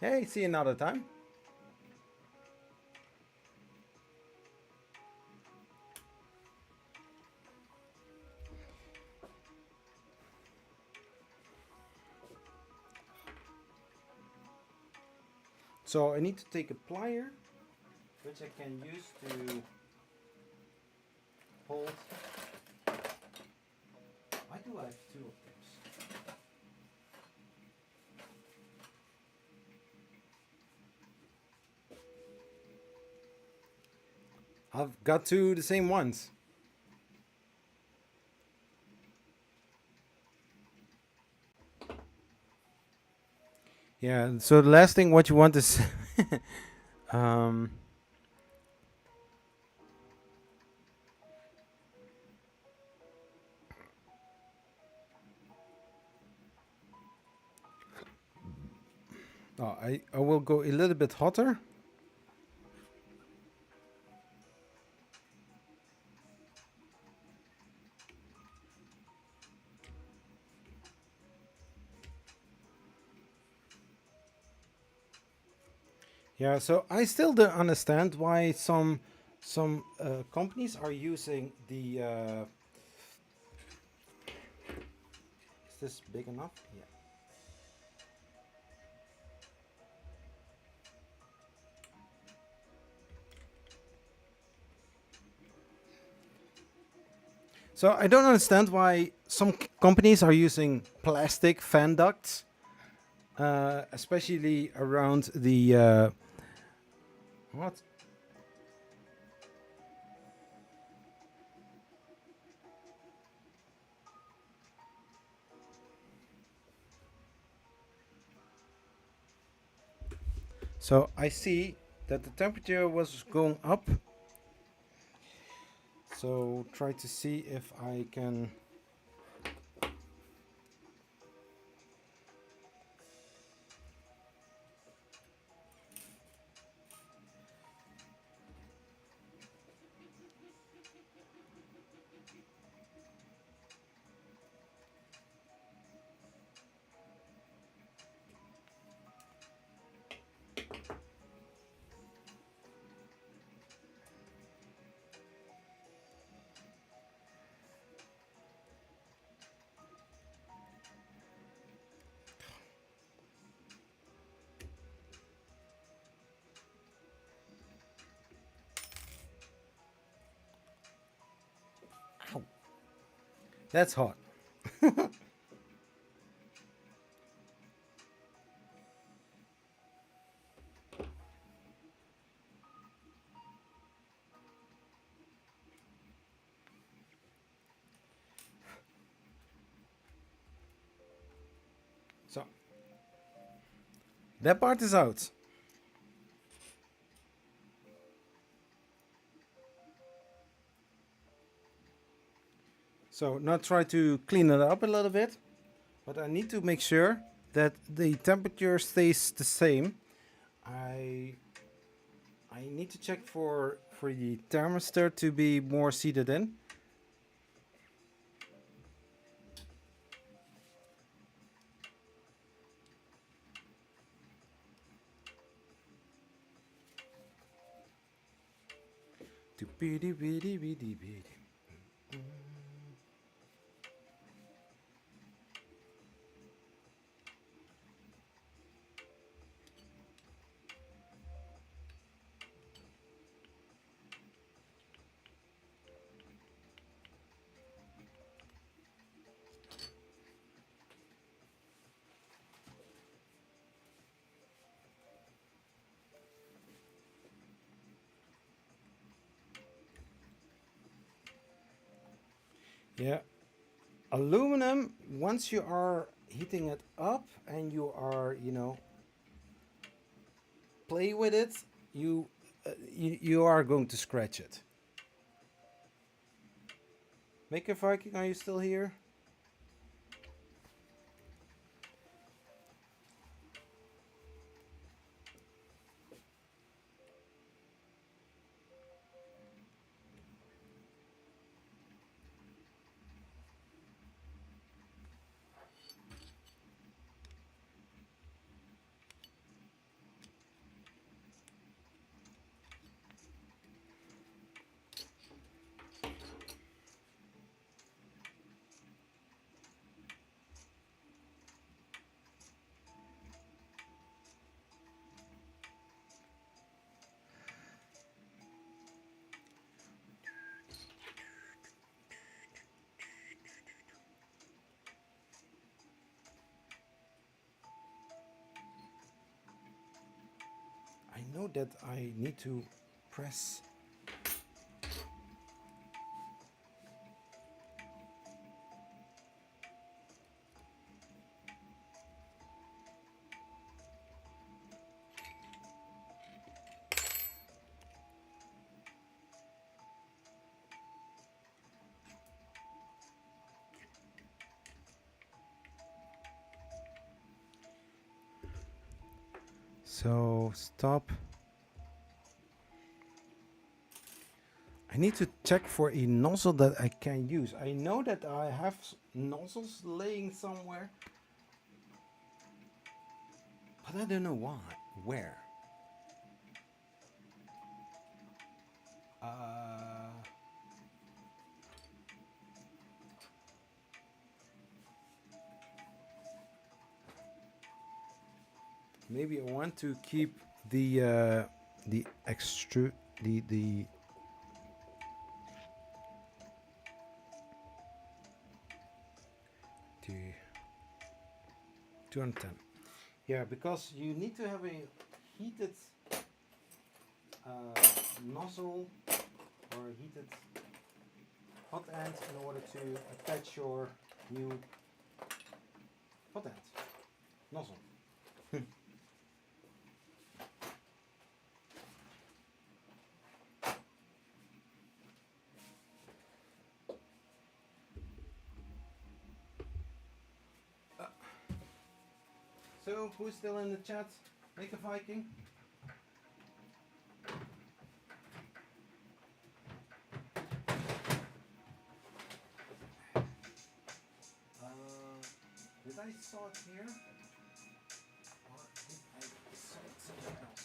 Hey, see you another time. So I need to take a plier, which I can use to hold. Why do I have two of those? I've got two the same ones. Yeah, so the last thing what you want is um, oh, I will go a little bit hotter. Yeah, so I still don't understand why some companies are using the. Is this big enough? Yeah. So I don't understand why some companies are using plastic fan ducts, especially around the what? So I see that the temperature was going up. So try to see if I can. Ow, that's hot. So that part is out. So now try to clean it up a little bit, but I need to make sure that the temperature stays the same. I I need to check for the thermostat to be more seated in. Yeah, aluminum, once you are heating it up and you are, you know, play with it, you are going to scratch it. Make a Viking, are you still here? I know that I need to press. So stop. I need to check for a nozzle that I can use. I know that I have nozzles laying somewhere, but I don't know why. Where? Uh, Maybe I want to keep the extrude the 210. Yeah, because you need to have a heated nozzle or a heated hot end in order to attach your new hot end nozzle. So, who's still in the chat? Make a Viking. Did I saw it here? Or did I saw it somewhere else?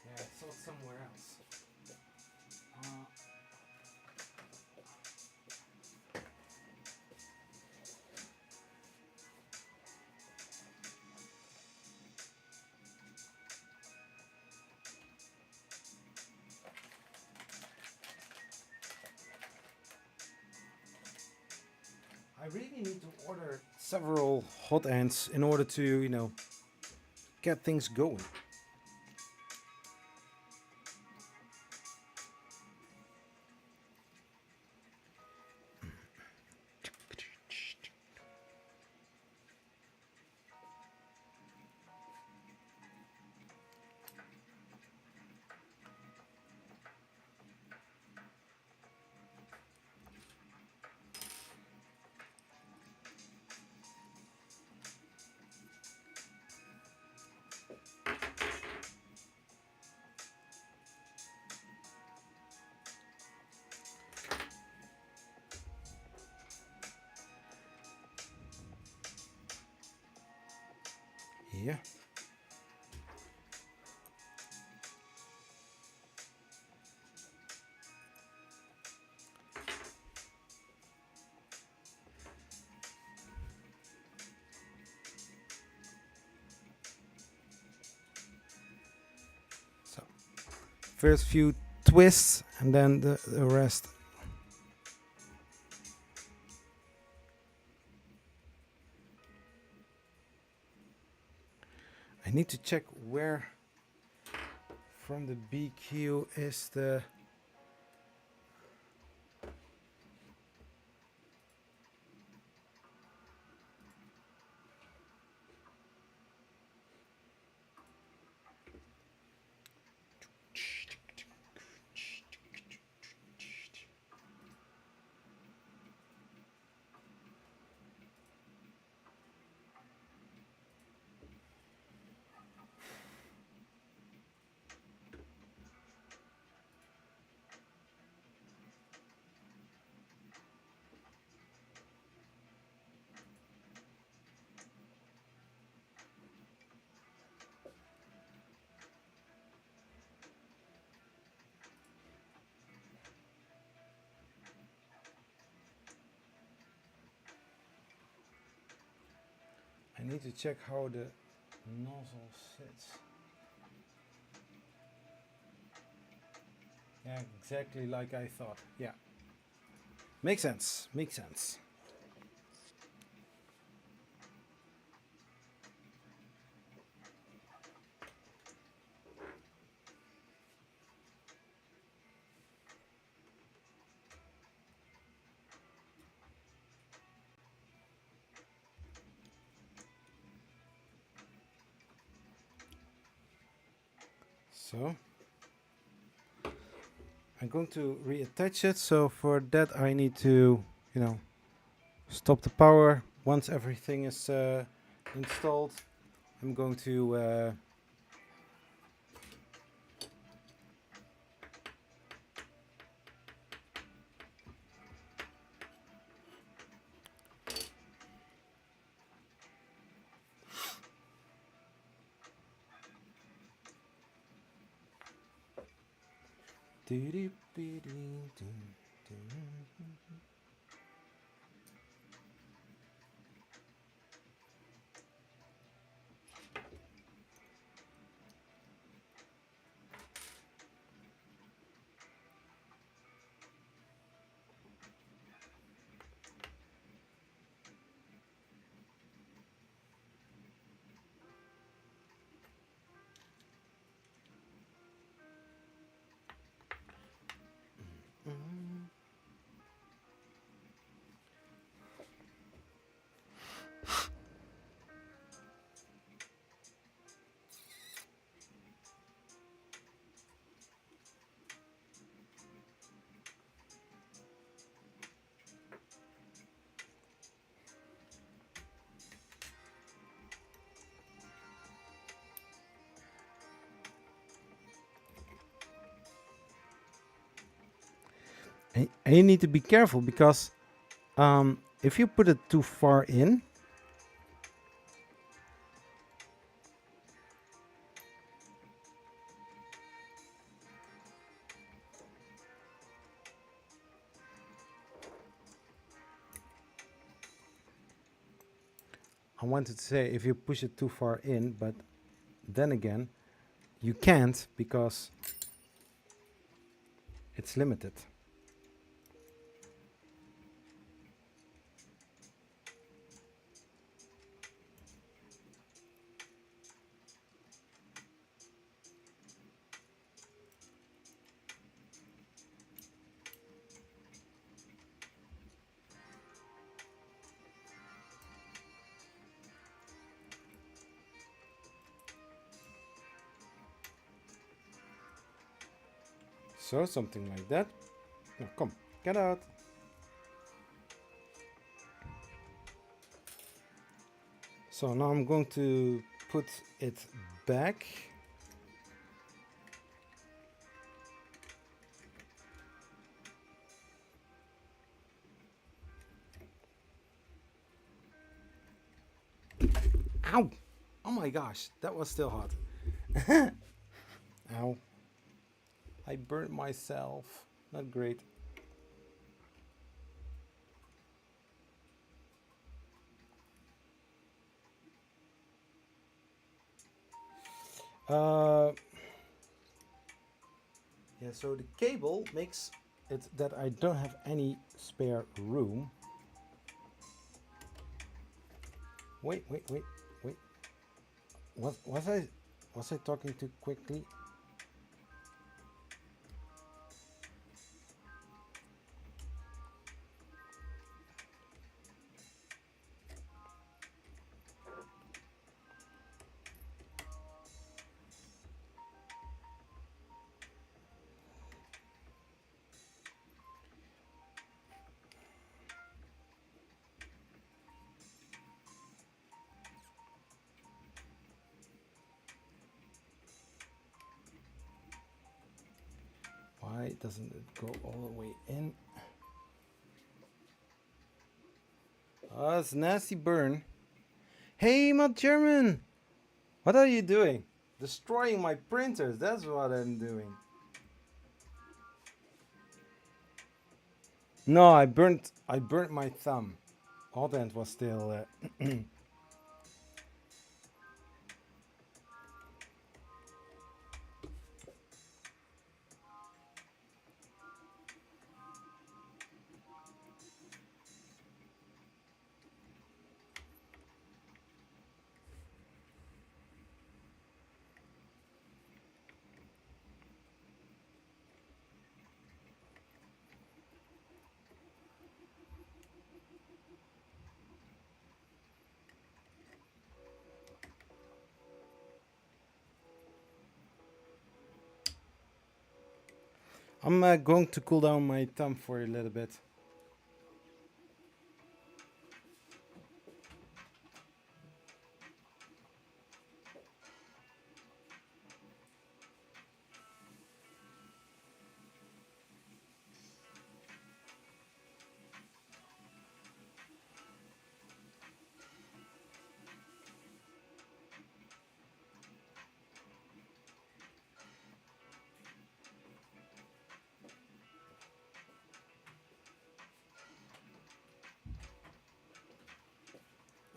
Yeah, I saw it somewhere else. I really need to order several hot ends in order to, you know, get things going. Yeah. So, first few twists and then the rest. I need to check where from the BQ is the I need to check how the nozzle sits. Yeah, exactly like I thought. Yeah. Makes sense. Makes sense. So I'm going to reattach it. So for that I need to, stop the power. Once everything is installed, I'm going to and you need to be careful because if you put it too far in, I wanted to say if you push it too far in, but then again, you can't because it's limited. So something like that. Now come, get out. So now I'm going to put it back. Ow! Oh my gosh, that was still hot. Ow. I burnt myself. Not great. Yeah, so the cable makes it that I don't have any spare room. Wait. Was I talking too quickly? Why doesn't it go all the way in? Oh, it's a nasty burn. Hey, Matt German! What are you doing? Destroying my printers, that's what I'm doing. No, I burnt my thumb. Hotend was still I'm going to cool down my thumb for a little bit.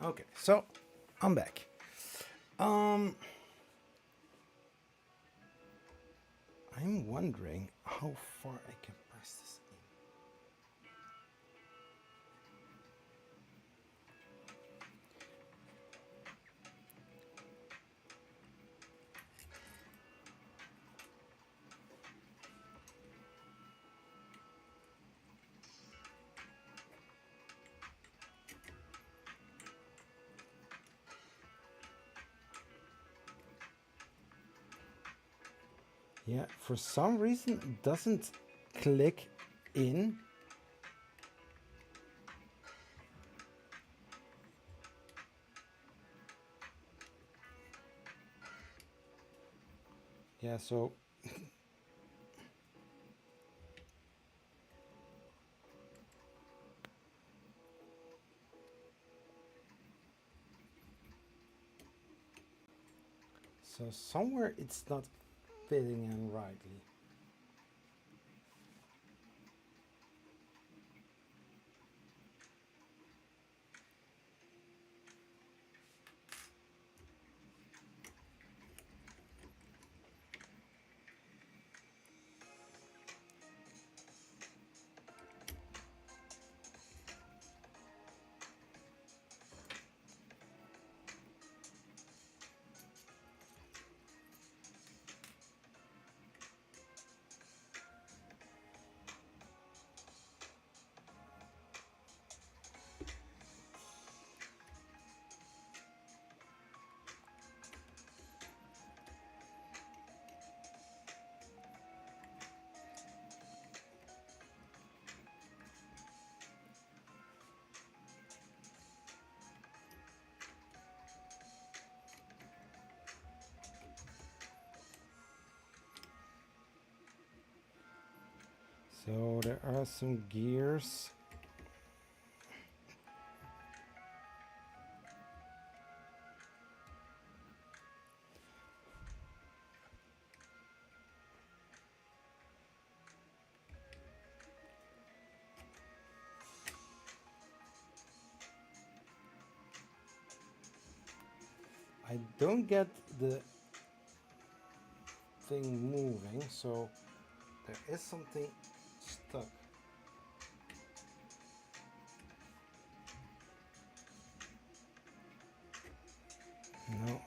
Okay, so I'm back. I'm wondering how far I can press this in. Yeah, for some reason it doesn't click in. Yeah, so somewhere it's not fitting in rightly. So there are some gears. I don't get the thing moving, so there is something stuck. No.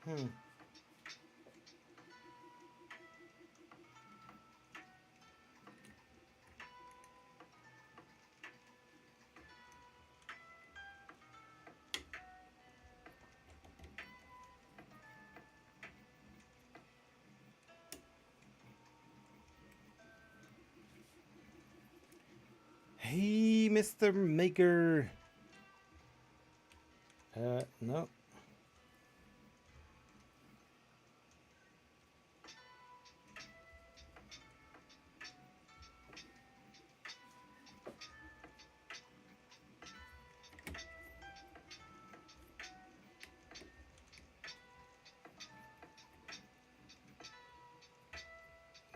Hmm. Mr. Maker. No.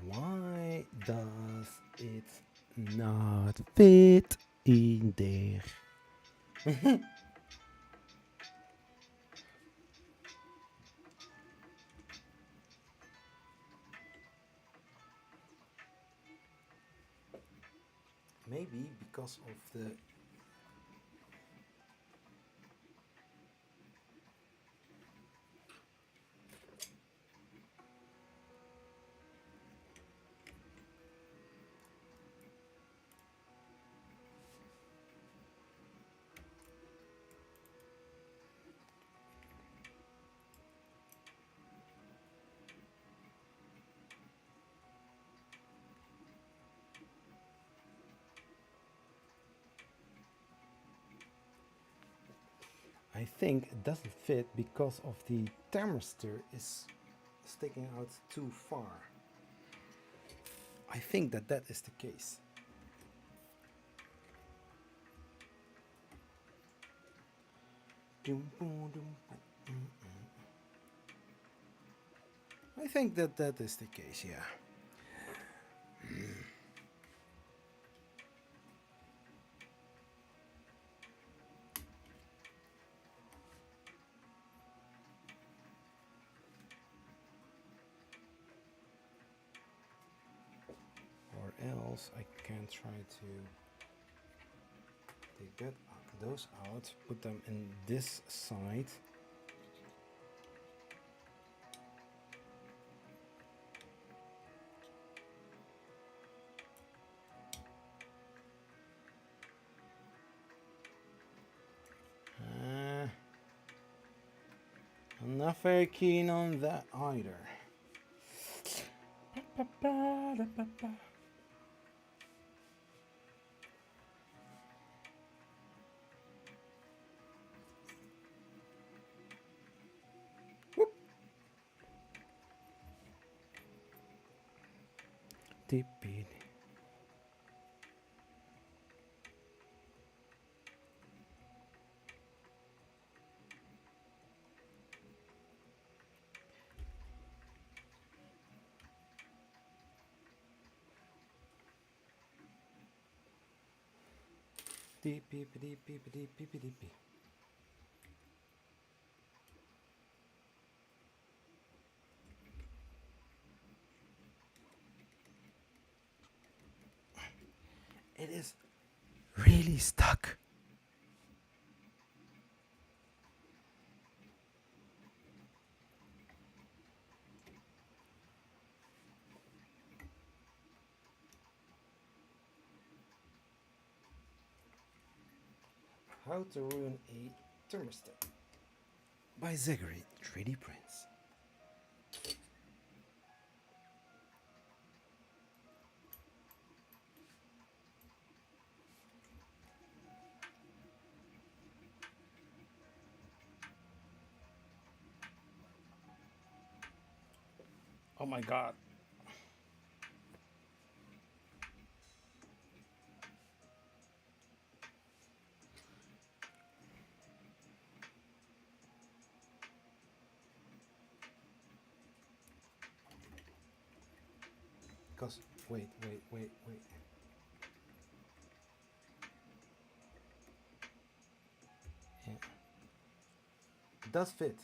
Why does it not fit in there? Maybe because of the I think it doesn't fit because of the thermistor is sticking out too far. I think that is the case. I think that is the case, yeah. Or else I can try to take those out, put them in this side. I'm not very keen on that either. Whoop. Deep beat. Deep beep deep beep deep beep deep beep. It is really stuck. How to ruin a thermostat by Zachary 3D Prints. Oh my god. Because wait. Yeah. It does fit.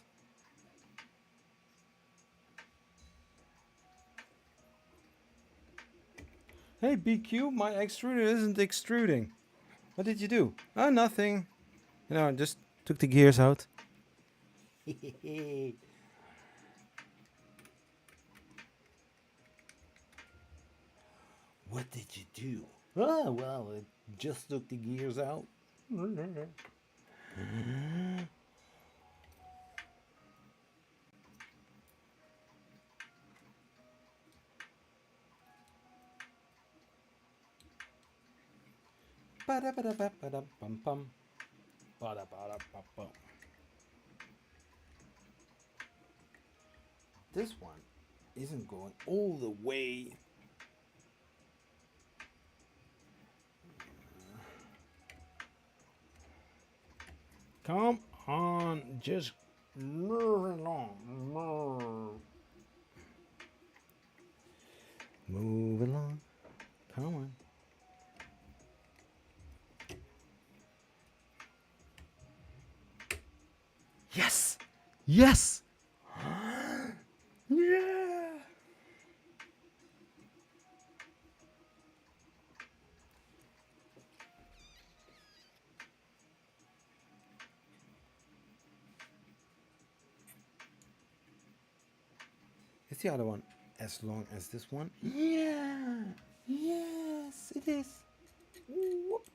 Hey BQ, my extruder isn't extruding. What did you do? Oh, nothing. You know, I just took the gears out. What did you do? Oh, well, it just took the gears out. Ba-da-ba-da-ba-ba-dum-bum-bum. Ba-da-ba-da-ba-bum. This one isn't going all the way. Come on, just move along. Move along. Come on. Yes! Yes! Yeah! Is the other one as long as this one? Yeah! Yes, it is. Whoop.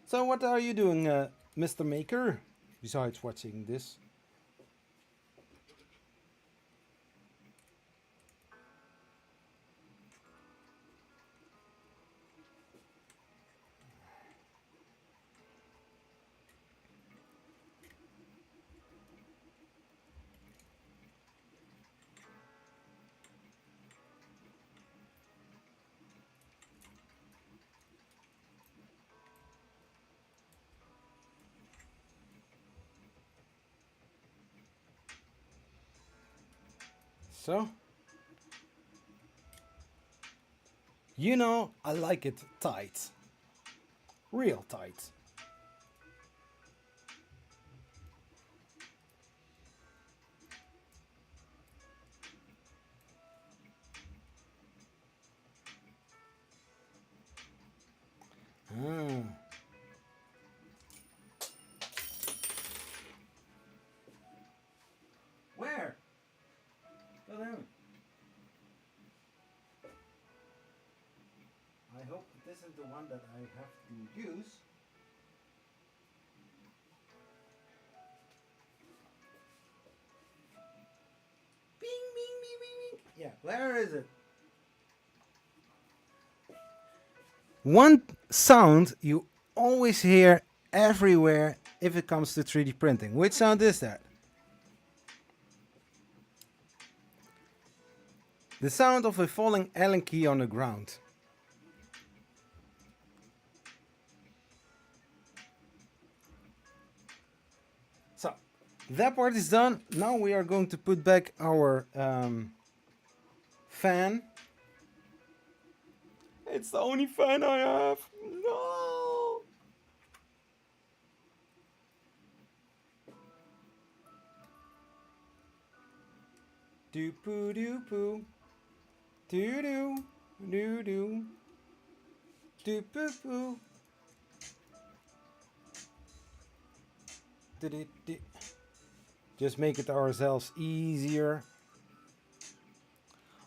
So what are you doing, Mr. Maker, besides watching this? So, you know, I like it tight. Real tight. Ah. Where? Go down. I hope this is the one that I have to use. Bing, bing, bing, bing, bing. Yeah, where is it? One sound you always hear everywhere if it comes to 3D printing. Which sound is that? The sound of a falling Allen key on the ground. So, that part is done. Now we are going to put back our fan. It's the only fan I have. No! Doo-poo, doo-poo. Doo-doo, doo-doo. Doo-poo-poo. Do-do-do. Just make it ourselves easier.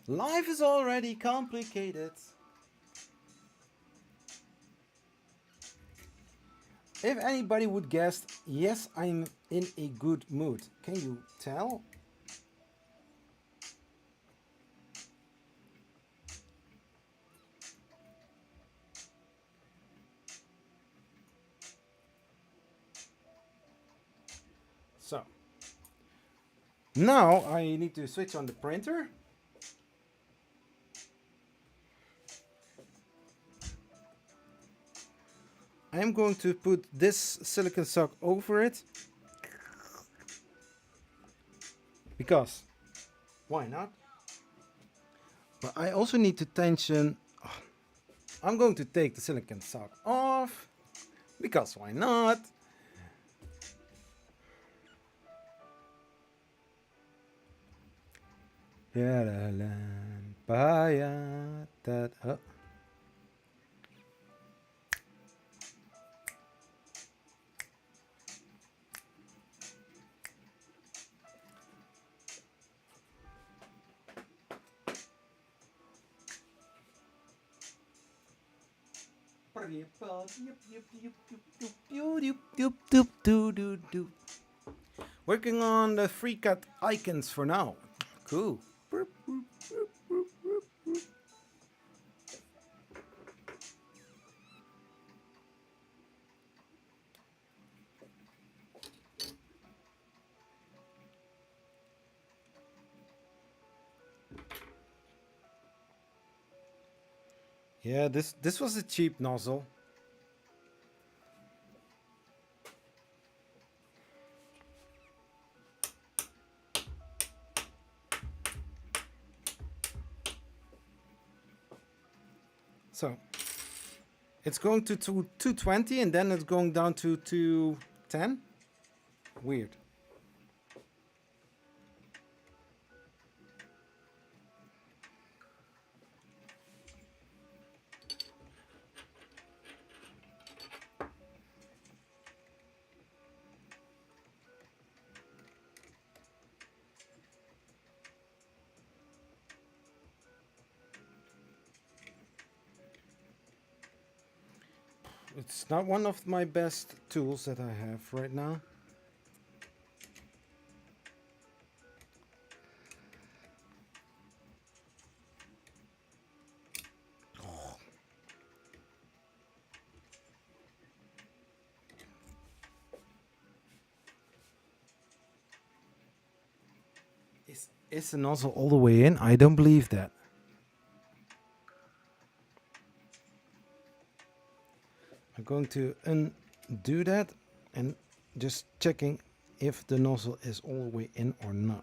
Life is already complicated. If anybody would guess, yes, I'm in a good mood. Can you tell? So, now I need to switch on the printer. I'm going to put this silicon sock over it. Because, why not? But I also need to tension. I'm going to take the silicon sock off. Because why not? Working on the FreeCAD icons for now. Cool. Yeah, this was a cheap nozzle. So it's going to 220 and then it's going down to 210. Weird. It's not one of my best tools that I have right now. Is the nozzle all the way in? I don't believe that. I'm going to undo that and just checking if the nozzle is all the way in or not.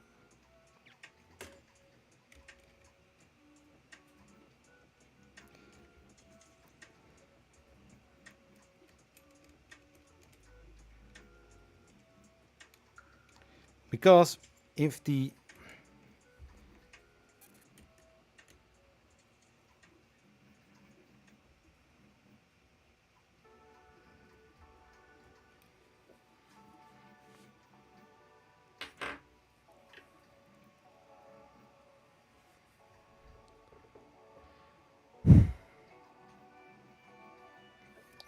Because if the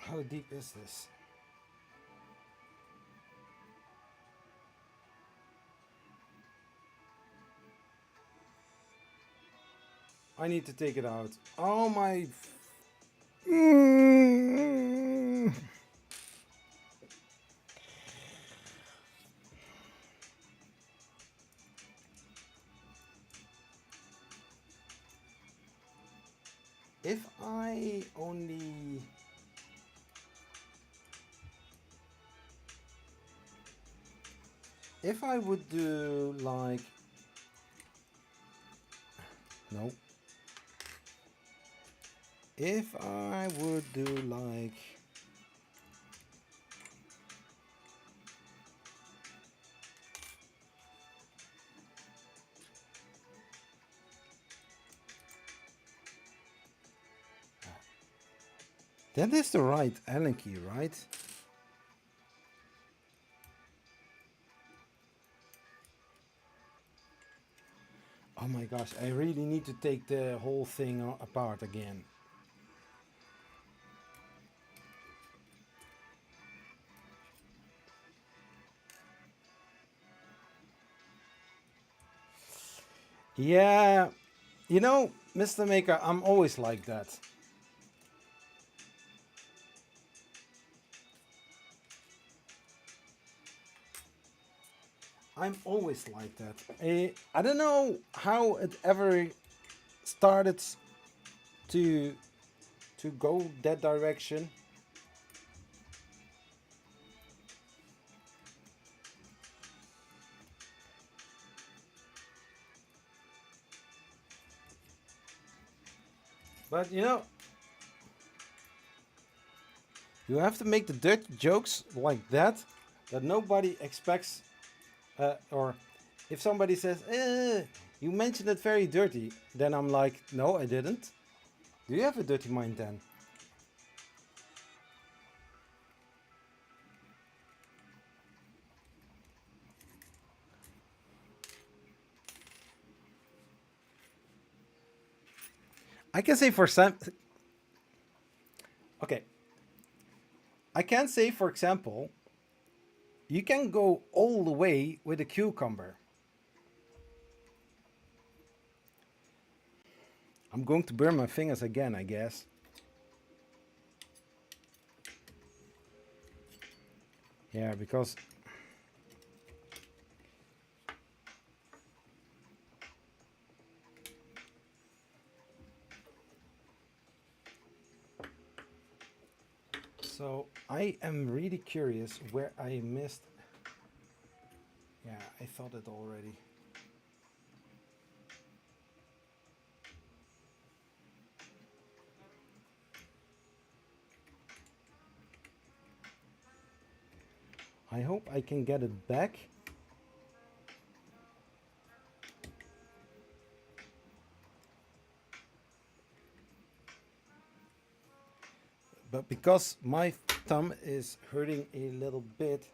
how deep is this? I need to take it out. Oh my. If I only. If I would do like. No. If I would do like. That is the right Allen key, right? Oh my gosh, I really need to take the whole thing apart again. Yeah, you know, Mr. Maker, I'm always like that. I'm always like that. I don't know how it ever started to go that direction. But you know, you have to make the dirt jokes like that nobody expects, or if somebody says, you mentioned it very dirty, then I'm like, no, I didn't. Do you have a dirty mind then? I can say for some. Okay. I can say, for example, you can go all the way with a cucumber. I'm going to burn my fingers again, I guess. Yeah, because So I am really curious where I missed. Yeah, I thought it already. I hope I can get it back. But because my thumb is hurting a little bit,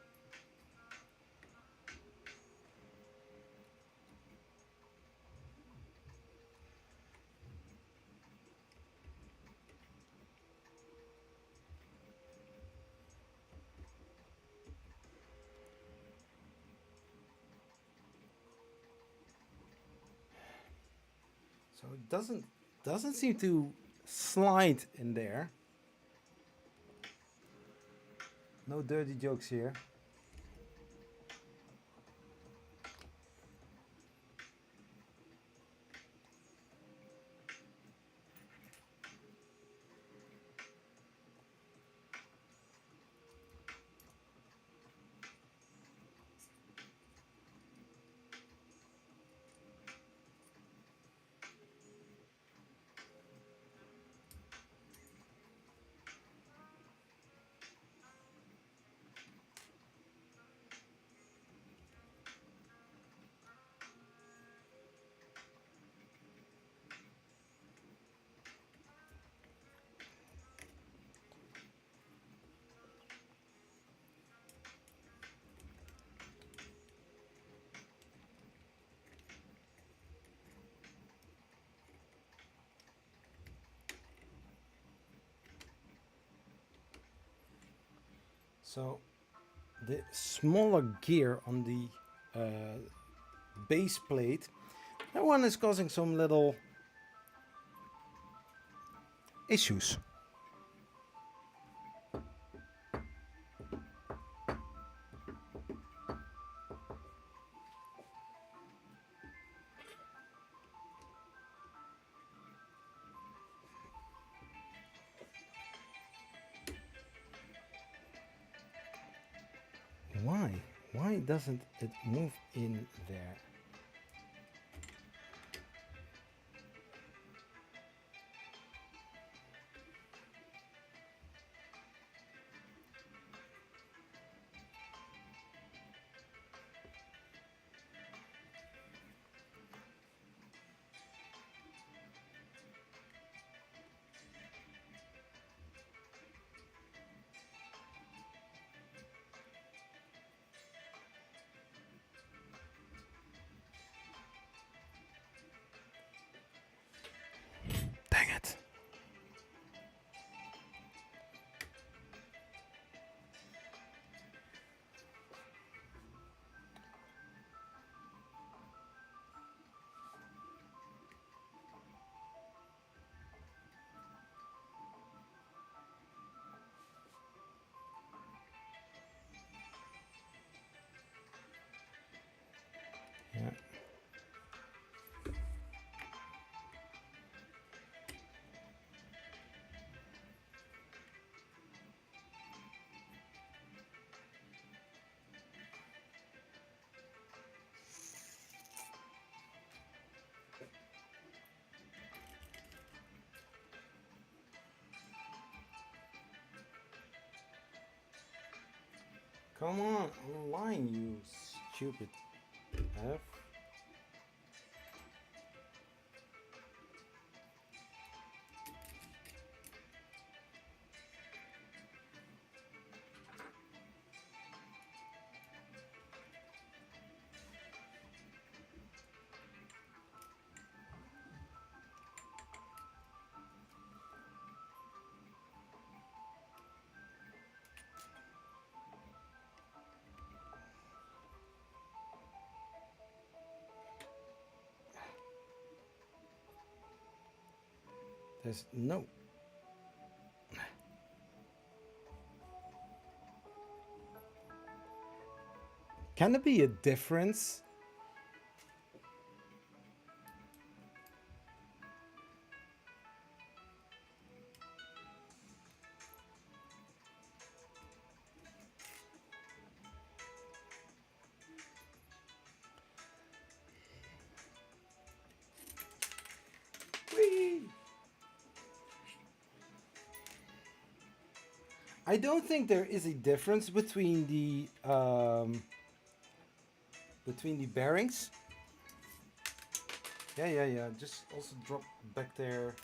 so it doesn't seem to slide in there. No dirty jokes here. So the smaller gear on the base plate, that one is causing some little issues. Why? Why doesn't it move in there? Dang it. Yeah. Come on, online, you stupid F. There's no. Can there be a difference? I don't think there is a difference between the bearings. Yeah. Just also drop back there.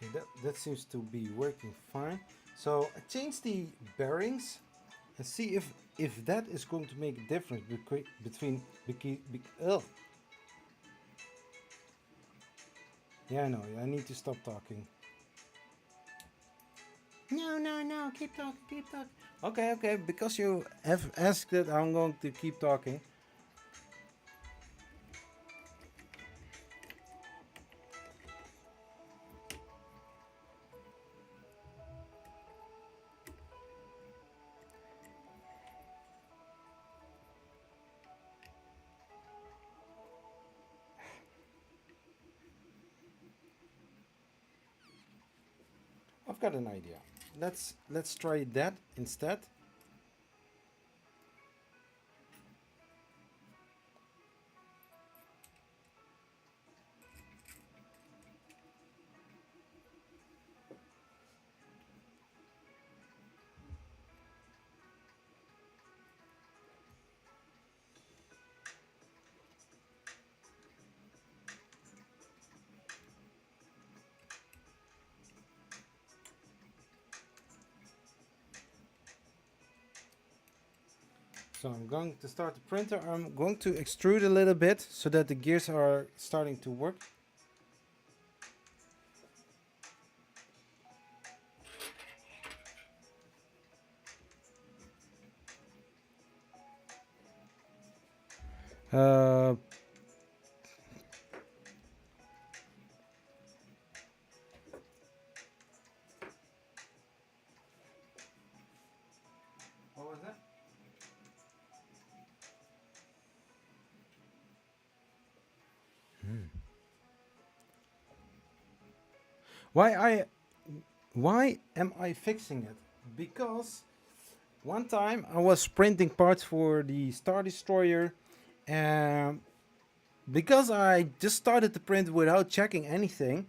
Okay, that seems to be working fine. So I change the bearings and see if that is going to make a difference between. Yeah, I know. I need to stop talking. No. Keep talking. Keep talking. Okay. Because you have asked it, I'm going to keep talking. I've got an idea. Let's try that instead. So I'm going to start the printer. I'm going to extrude a little bit so that the gears are starting to work. Uh, what was that? Why I why am I fixing it? Because one time I was printing parts for the Star Destroyer, and because I just started to print without checking anything.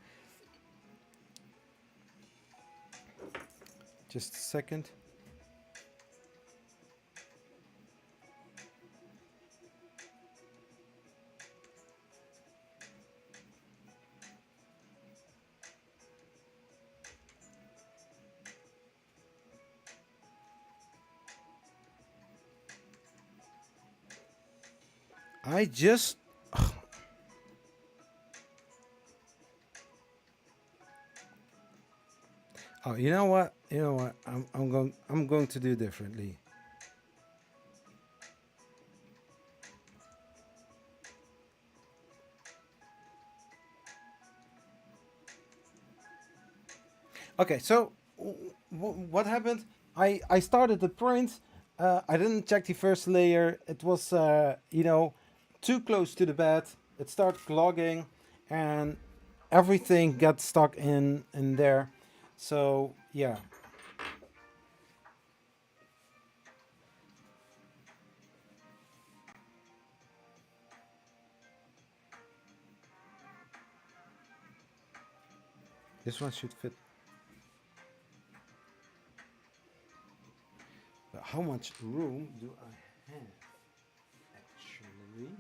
Just a second. I just Oh, you know what? You know what? I'm going to do differently. Okay, so what happened? I started the print. I didn't check the first layer. It was too close to the bed. It started clogging, and everything got stuck in there. So yeah, this one should fit. But how much room do I have actually?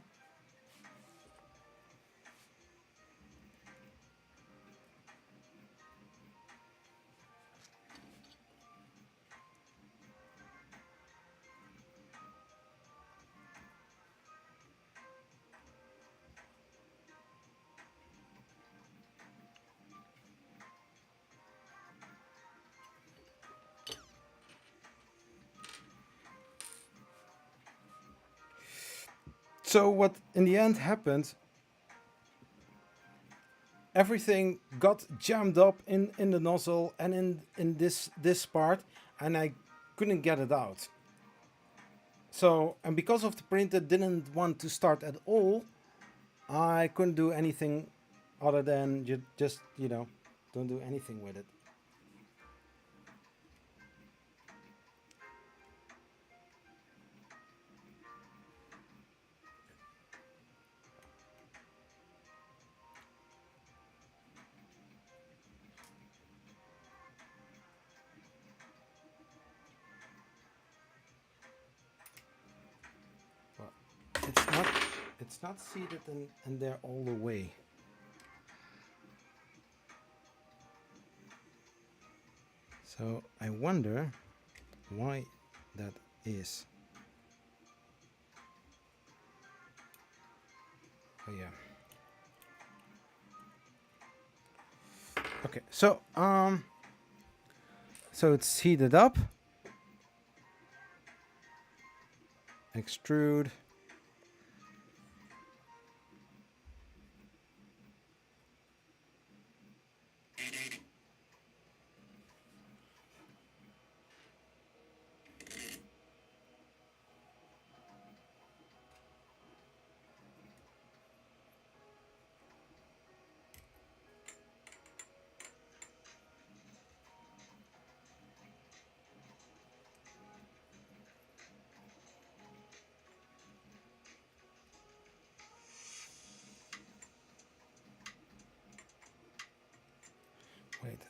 So what in the end happened, everything got jammed up in the nozzle and in this part, and I couldn't get it out. So, and because of the printer didn't want to start at all, I couldn't do anything other than just, you know, don't do anything with it. Well, it's not seated in there all the way. So I wonder why that is. Oh yeah. Okay, so it's heated up. Extrude. Wait.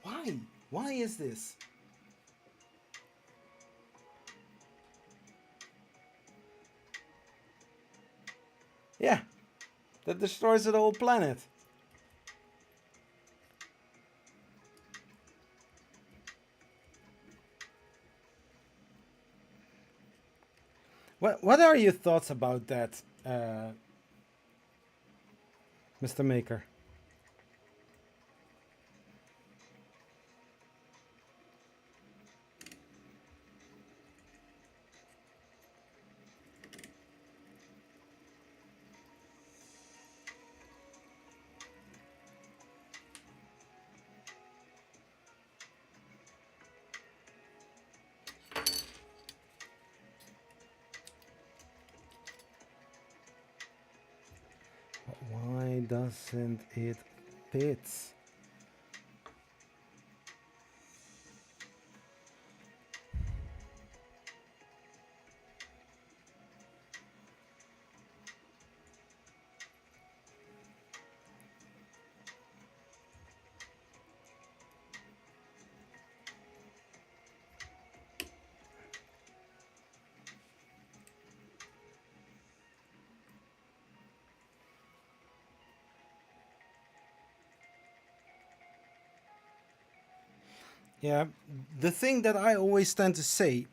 Why? Why is this? Yeah, that destroys the whole planet. What are your thoughts about that, Mr. Maker? Why doesn't it fit? Yeah, the thing that I always tend to say,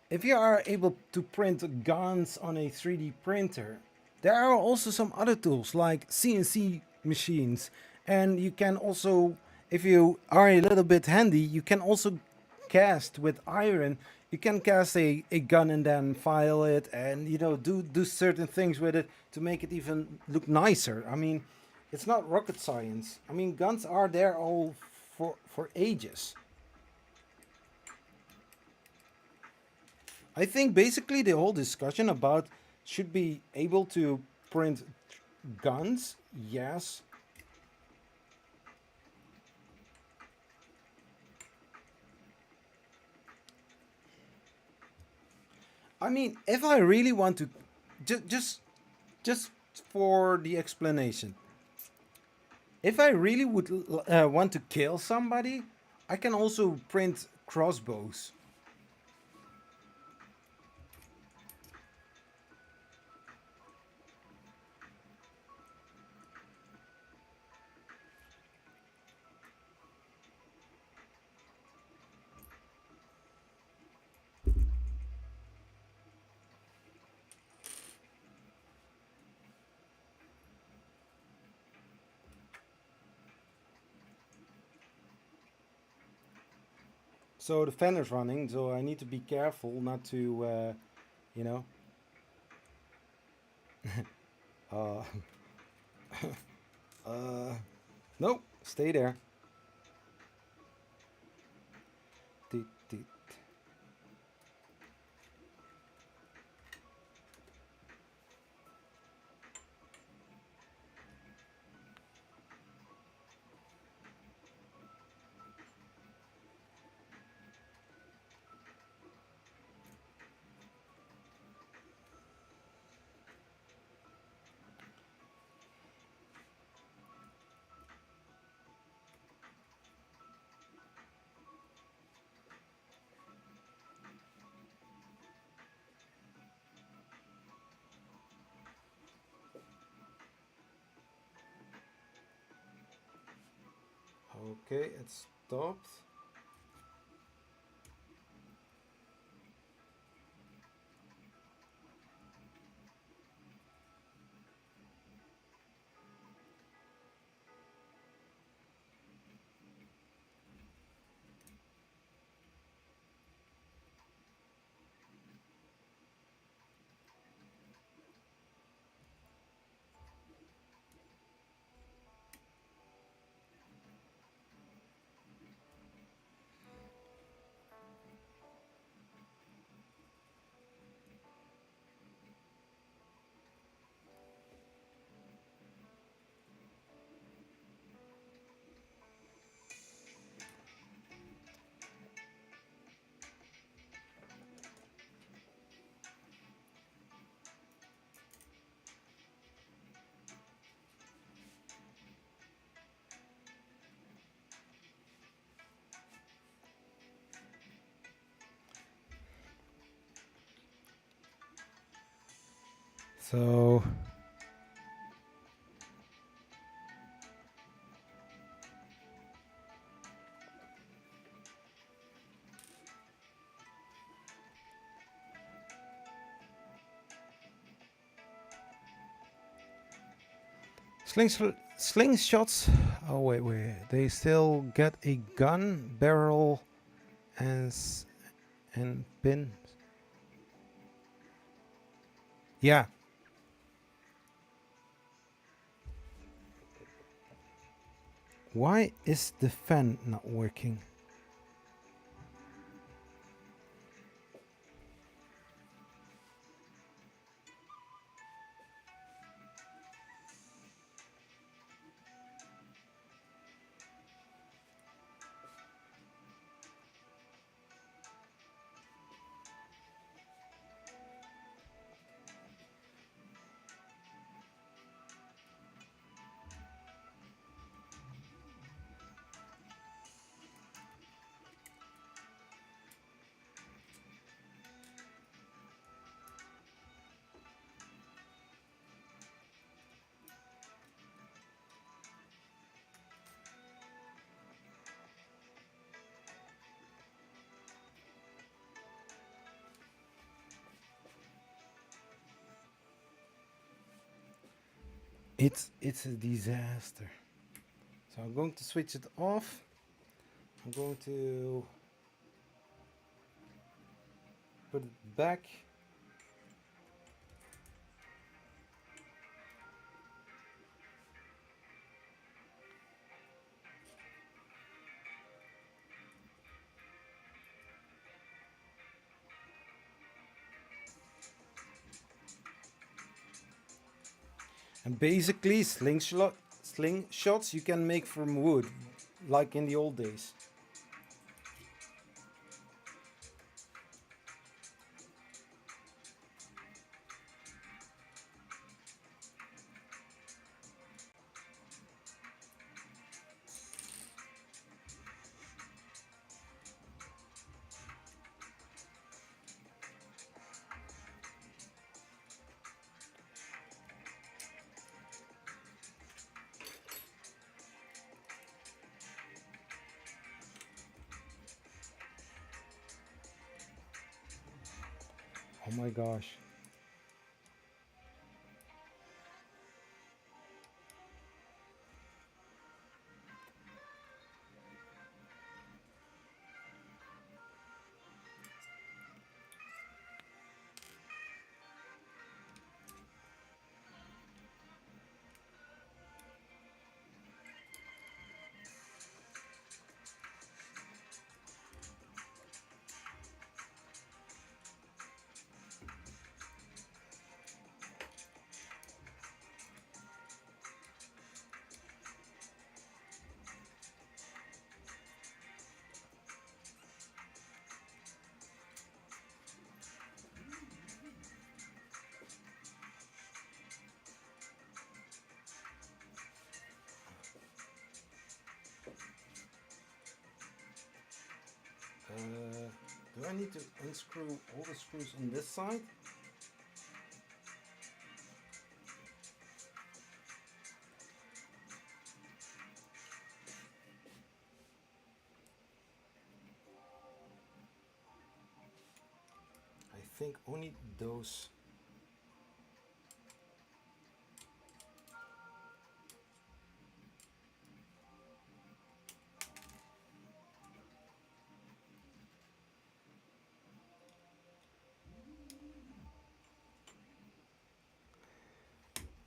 if you are able to print guns on a 3D printer, there are also some other tools like CNC machines. And you can also, if you are a little bit handy, you can also cast with iron. You can cast a gun and then file it and, you know, do certain things with it to make it even look nicer. I mean, it's not rocket science. I mean, guns are there all for ages. I think basically the whole discussion about should be able to print guns, yes. I mean, if I really want to, just for the explanation, if I really would want to kill somebody, I can also print crossbows. So the fan is running, so I need to be careful not to, you know. uh, no, stay there. Teet, teet. Okay, it stopped. So slingshots. Oh wait. They still get a gun barrel and and pin. Yeah. Why is the fan not working? It's a disaster. So I'm going to switch it off. I'm going to put it back. And basically, slingshots you can make from wood, like in the old days. Oh my gosh. Do I need to unscrew all the screws on this side? I think only those.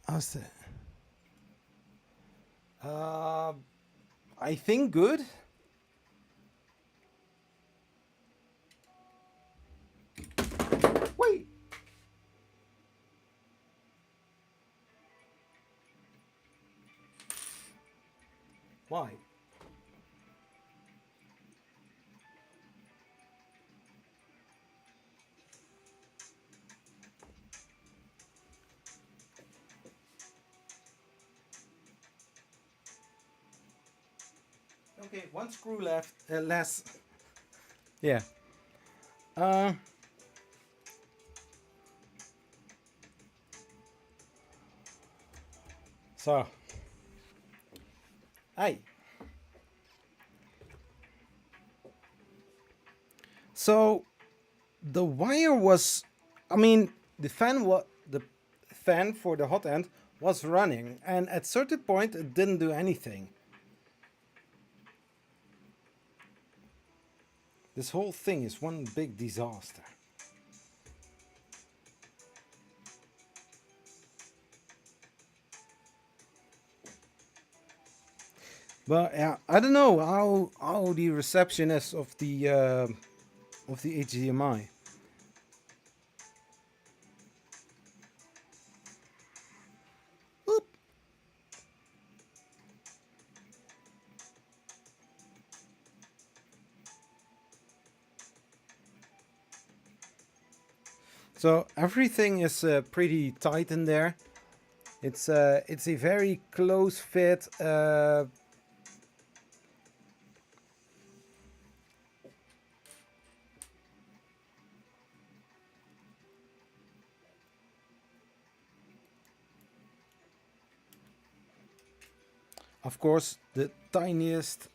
How's that? I think good. Wait. Why? Okay, one screw left, less. Yeah. Uh, so. Hey. So the wire was, I mean, the fan for the hot end was running, and at certain point it didn't do anything. This whole thing is one big disaster. But yeah, I don't know how the reception is of the HDMI. Oop. So everything is pretty tight in there. It's a very close fit. Of course, the tiniest.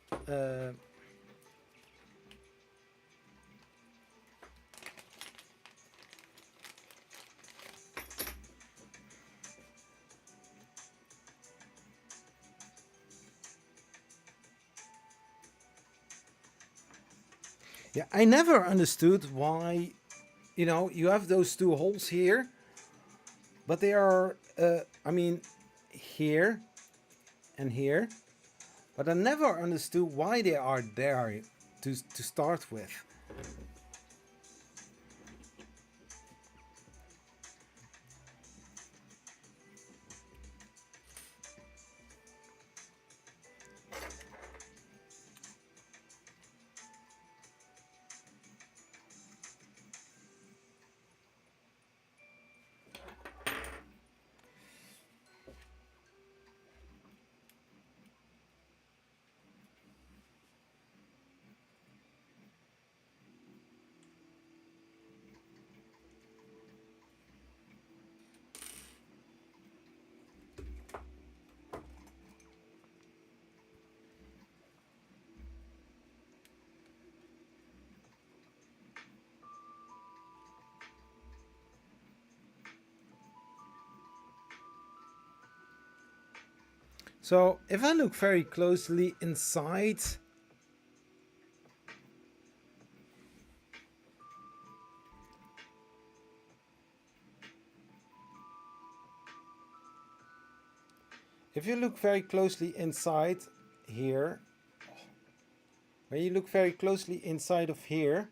Yeah, I never understood why, you have those two holes here, but they are, I mean, here and here, but I never understood why they are there to start with. So if I look very closely inside, if you look very closely inside here, when you look very closely inside of here,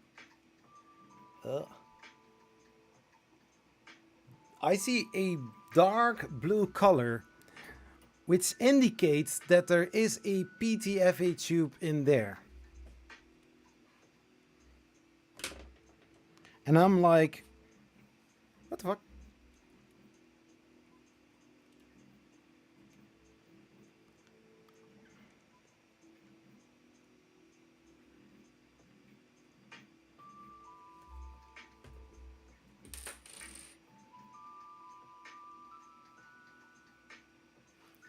I see a dark blue color, which indicates that there is a PTFE tube in there. And I'm like, what the fuck?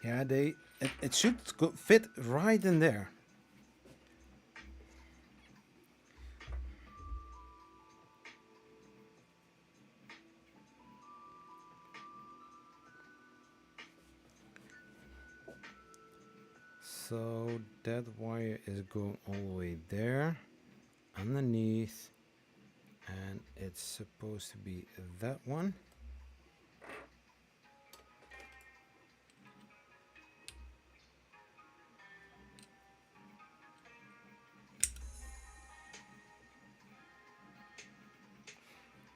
Yeah, it should fit right in there. So that wire is going all the way there, underneath, and it's supposed to be that one.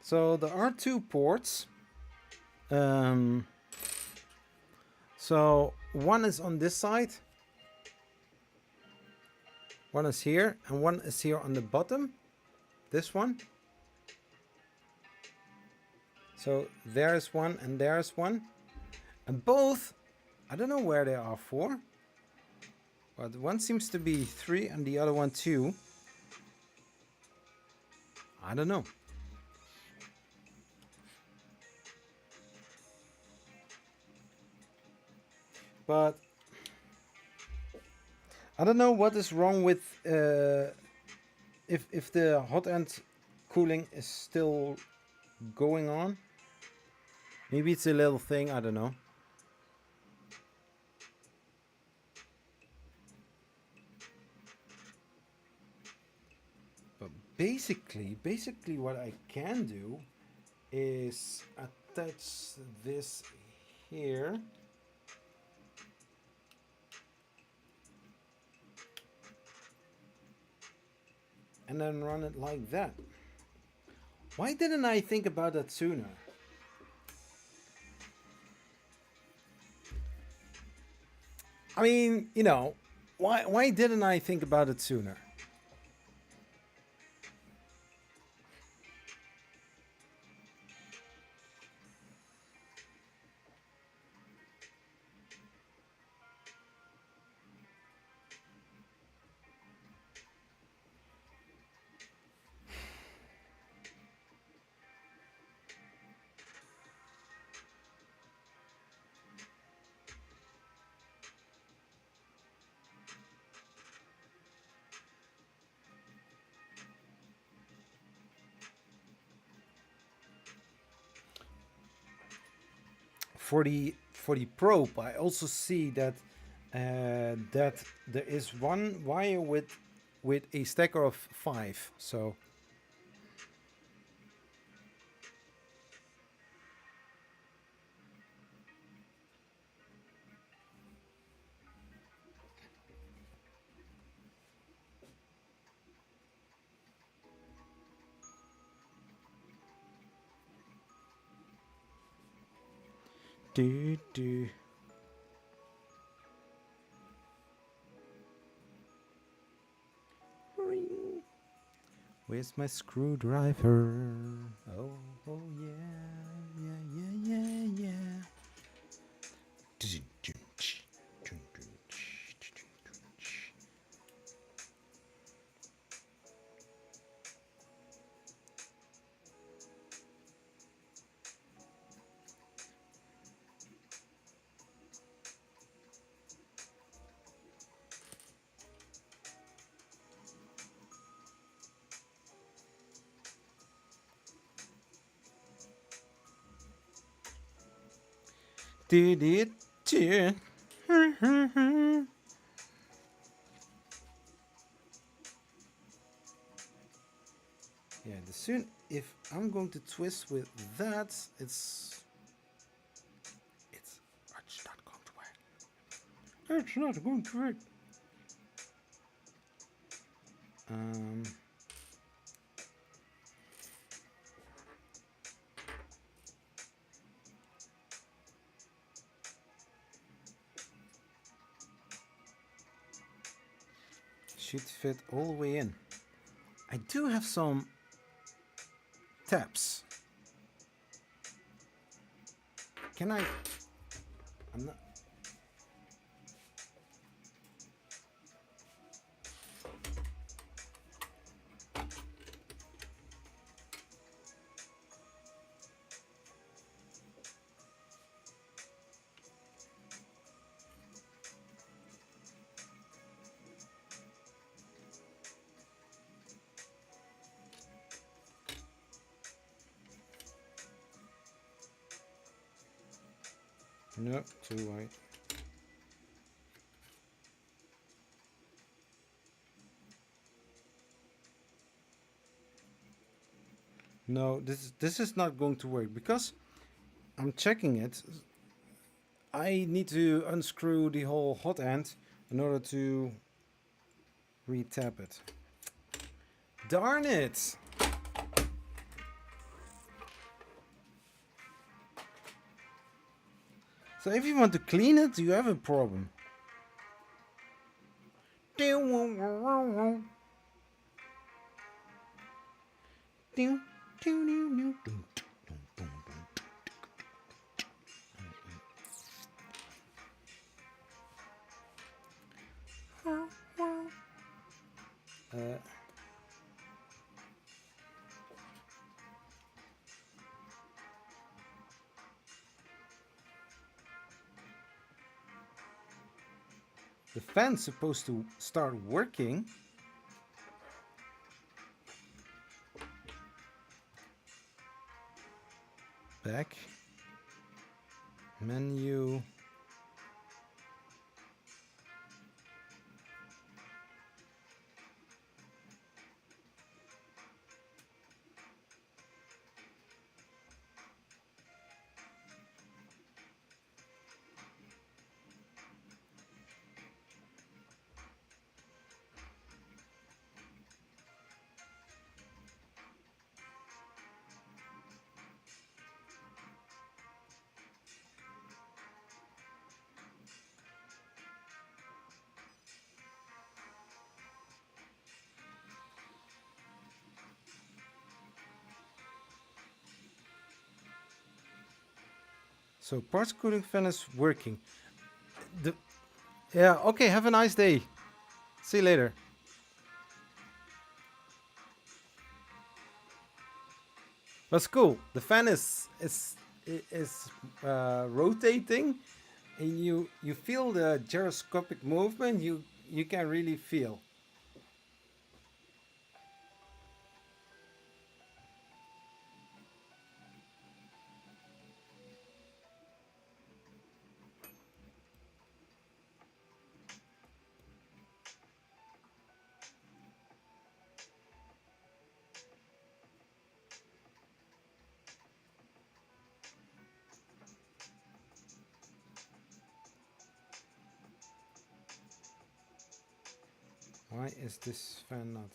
So there are two ports. So one is on this side, one is here, and one is here on the bottom. This one. So there's one and there's one. And both, I don't know where they are for. But one seems to be 3 and the other one 2. I don't know. But I don't know what is wrong with if the hot end cooling is still going on. Maybe it's a little thing, I don't know. But basically what I can do is attach this here. And then run it like that. Why didn't I think about that sooner? I mean, you know, why didn't I think about it sooner? For the probe, I also see that that there is one wire with a stacker of 5. So do. Where's my screwdriver? Oh, yeah. Did it? Yeah, the soon if I'm going to twist with that, it's not going to work. It's not going to work. Should fit all the way in. I do have some tabs. Can I? I'm not. No, too wide. No, this is not going to work because I'm checking it. I need to unscrew the whole hot end in order to re-tap it. Darn it! So if you want to clean it, you have a problem. The fan's supposed to start working. Back. Menu. So parts cooling fan is working. Yeah, okay, have a nice day. See you later. That's cool. The fan is rotating, and you feel the gyroscopic movement. You can really feel. Why is this fan not?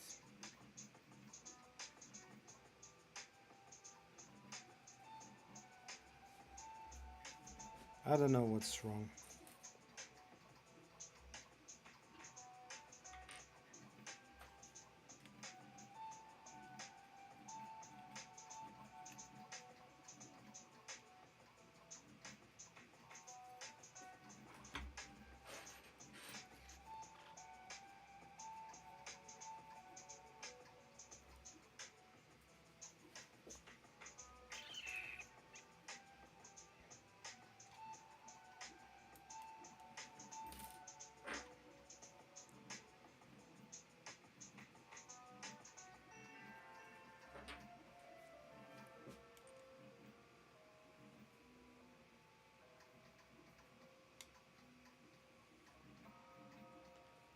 I don't know what's wrong.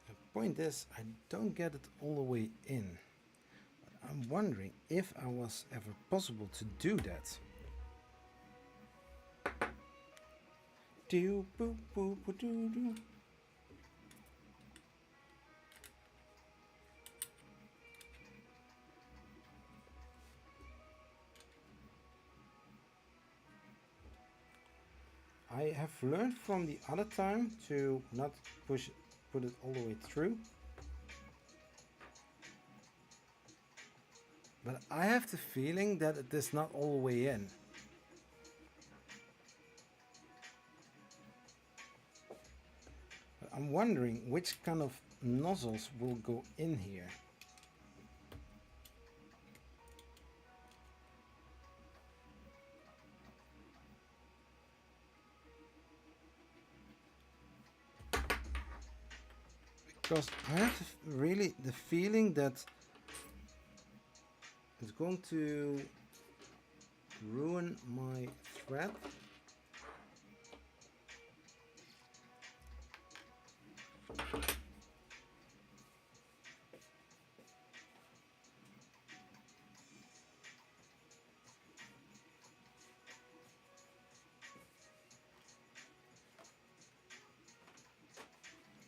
The point is, I don't get it all the way in. I'm wondering if I was ever possible to do that. Do boo boo boo doo doo. I have learned from the other time to not put it all the way through. But I have the feeling that it is not all the way in. But I'm wondering which kind of nozzles will go in here. Because I have really the feeling that it's going to ruin my thread.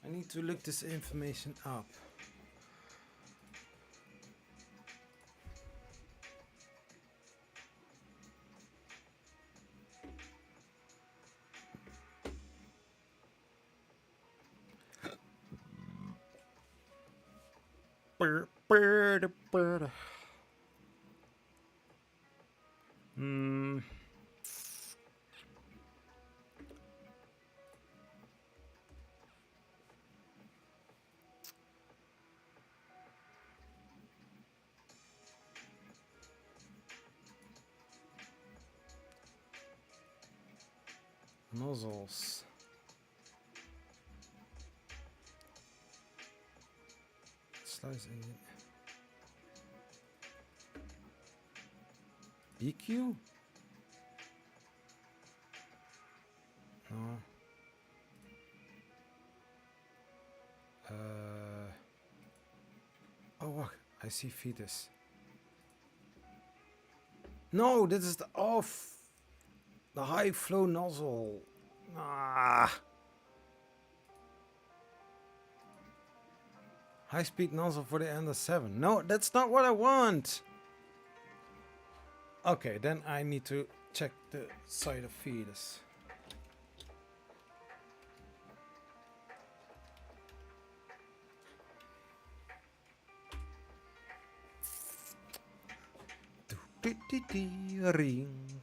I need to look this information up. Nozzles. Slice engine. Biqu? No. Oh, look, I see fetus. No, this is the off. The high flow nozzle. Ah. High speed nozzle for the Ender 7. No, that's not what I want. Okay, then I need to check the side of fetus. Ring.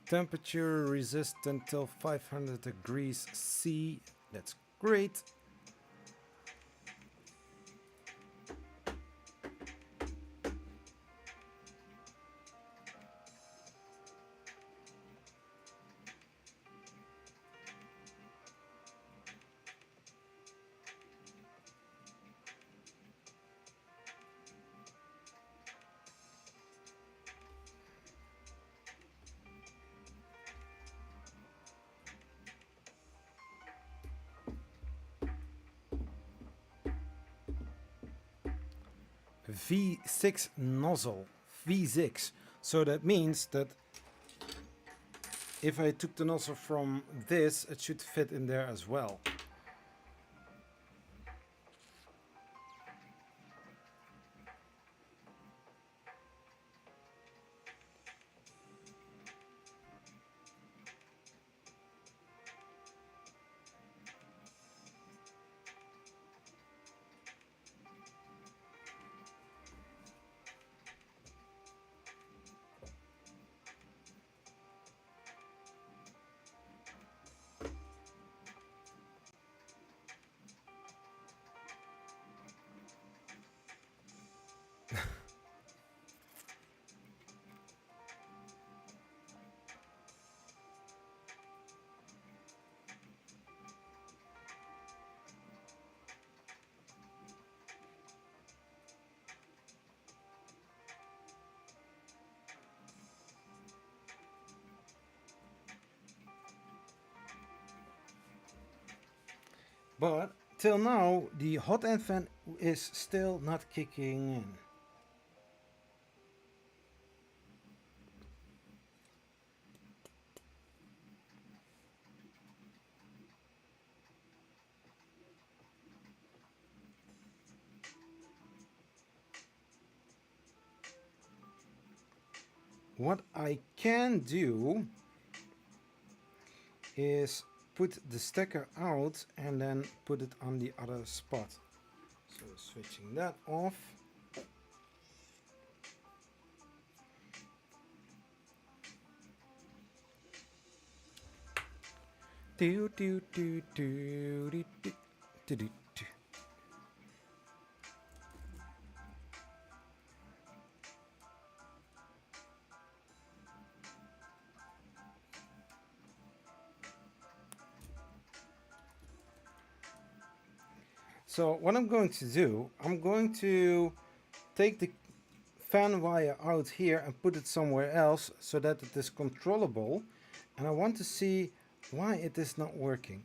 Temperature resistant till 500 degrees C. That's great. V6 nozzle, V6. So that means that if I took the nozzle from this, it should fit in there as well. But till now, the hot end fan is still not kicking in. What I can do is put the stacker out and then put it on the other spot. So switching that off. Do, do, do, do, do, do, do, do. So what I'm going to do, I'm going to take the fan wire out here and put it somewhere else so that it is controllable, and I want to see why it is not working.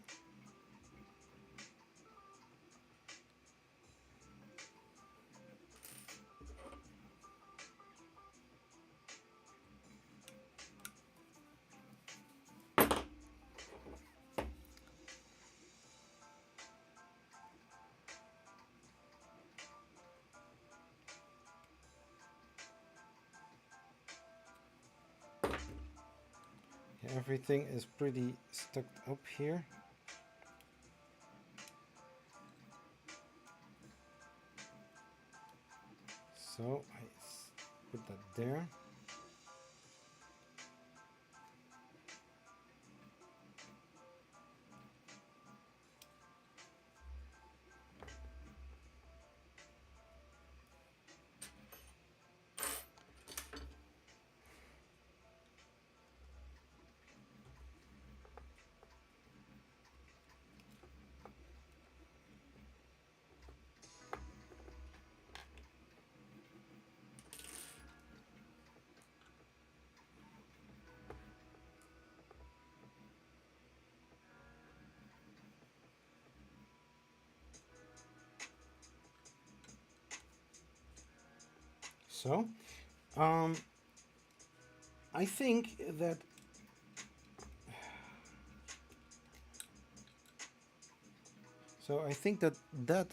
Everything is pretty stuck up here. So I put that there. So I think that that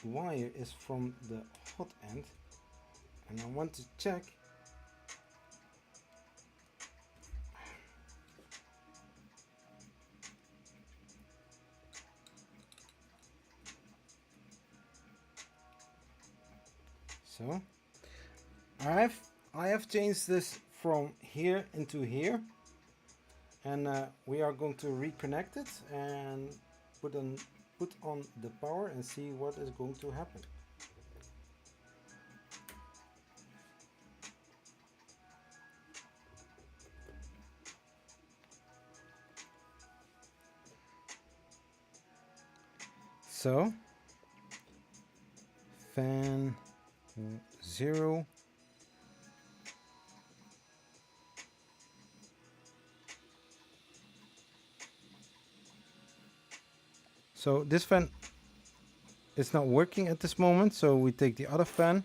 wire is from the hot end, and I want to check. So I have changed this from here into here, and we are going to reconnect it and put on the power and see what is going to happen. So fan 0. So this fan is not working at this moment, so we take the other fan.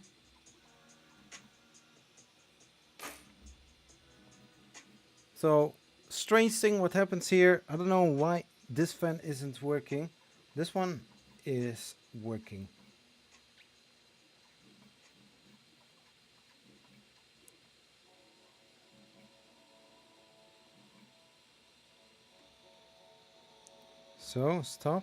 So strange thing what happens here. I don't know why this fan isn't working. This one is working. So stop.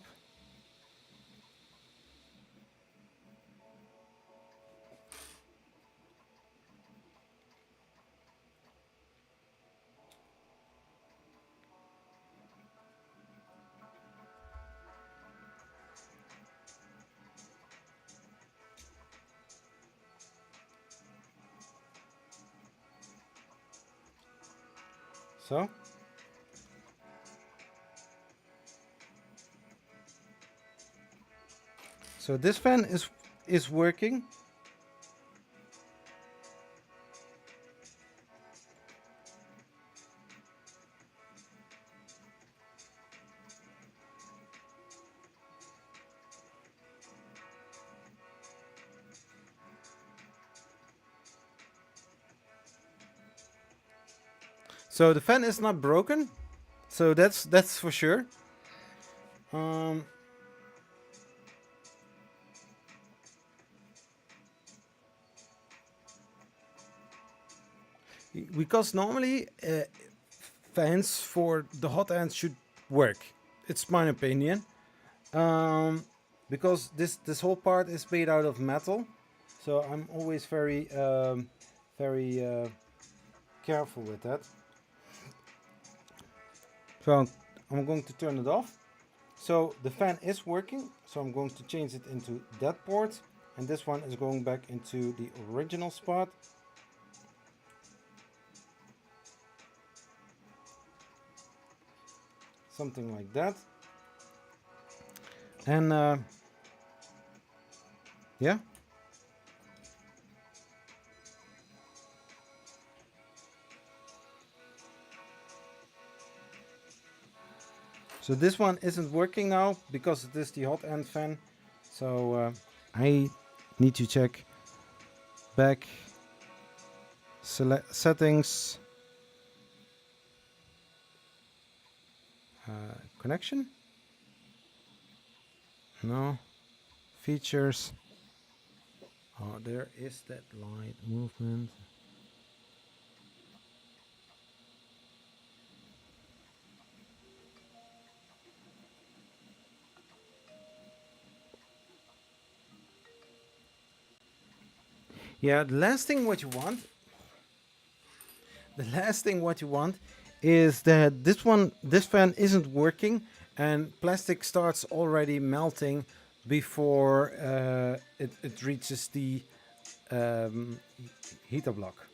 So this fan is working. So the fan is not broken. So that's for sure. Because normally fans for the hot end should work. It's my opinion. Because this whole part is made out of metal, so I'm always very careful with that. So I'm going to turn it off. So the fan is working, so I'm going to change it into that port, and this one is going back into the original spot. Something like that. And Yeah. So this one isn't working now because it is the hot end fan. So I need to check back select settings, connection. No features. Oh, there is that light movement. Yeah, the last thing what you want, the last thing what you want is that this fan isn't working and plastic starts already melting before it reaches the um, heater block.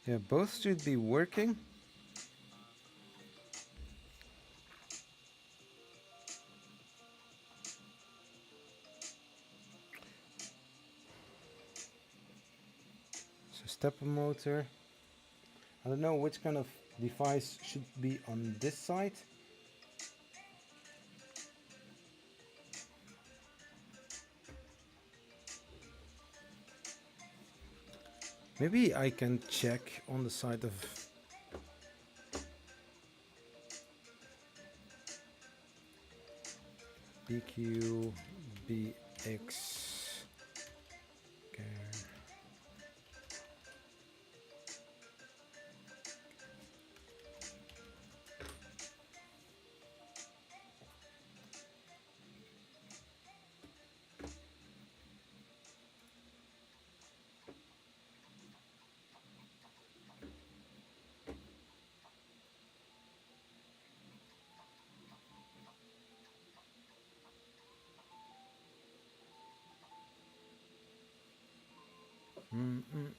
Yeah, both should be working. So stepper motor. I don't know which kind of device should be on this side. Maybe I can check on the side of Biqu BX. Okay. Mm-mm.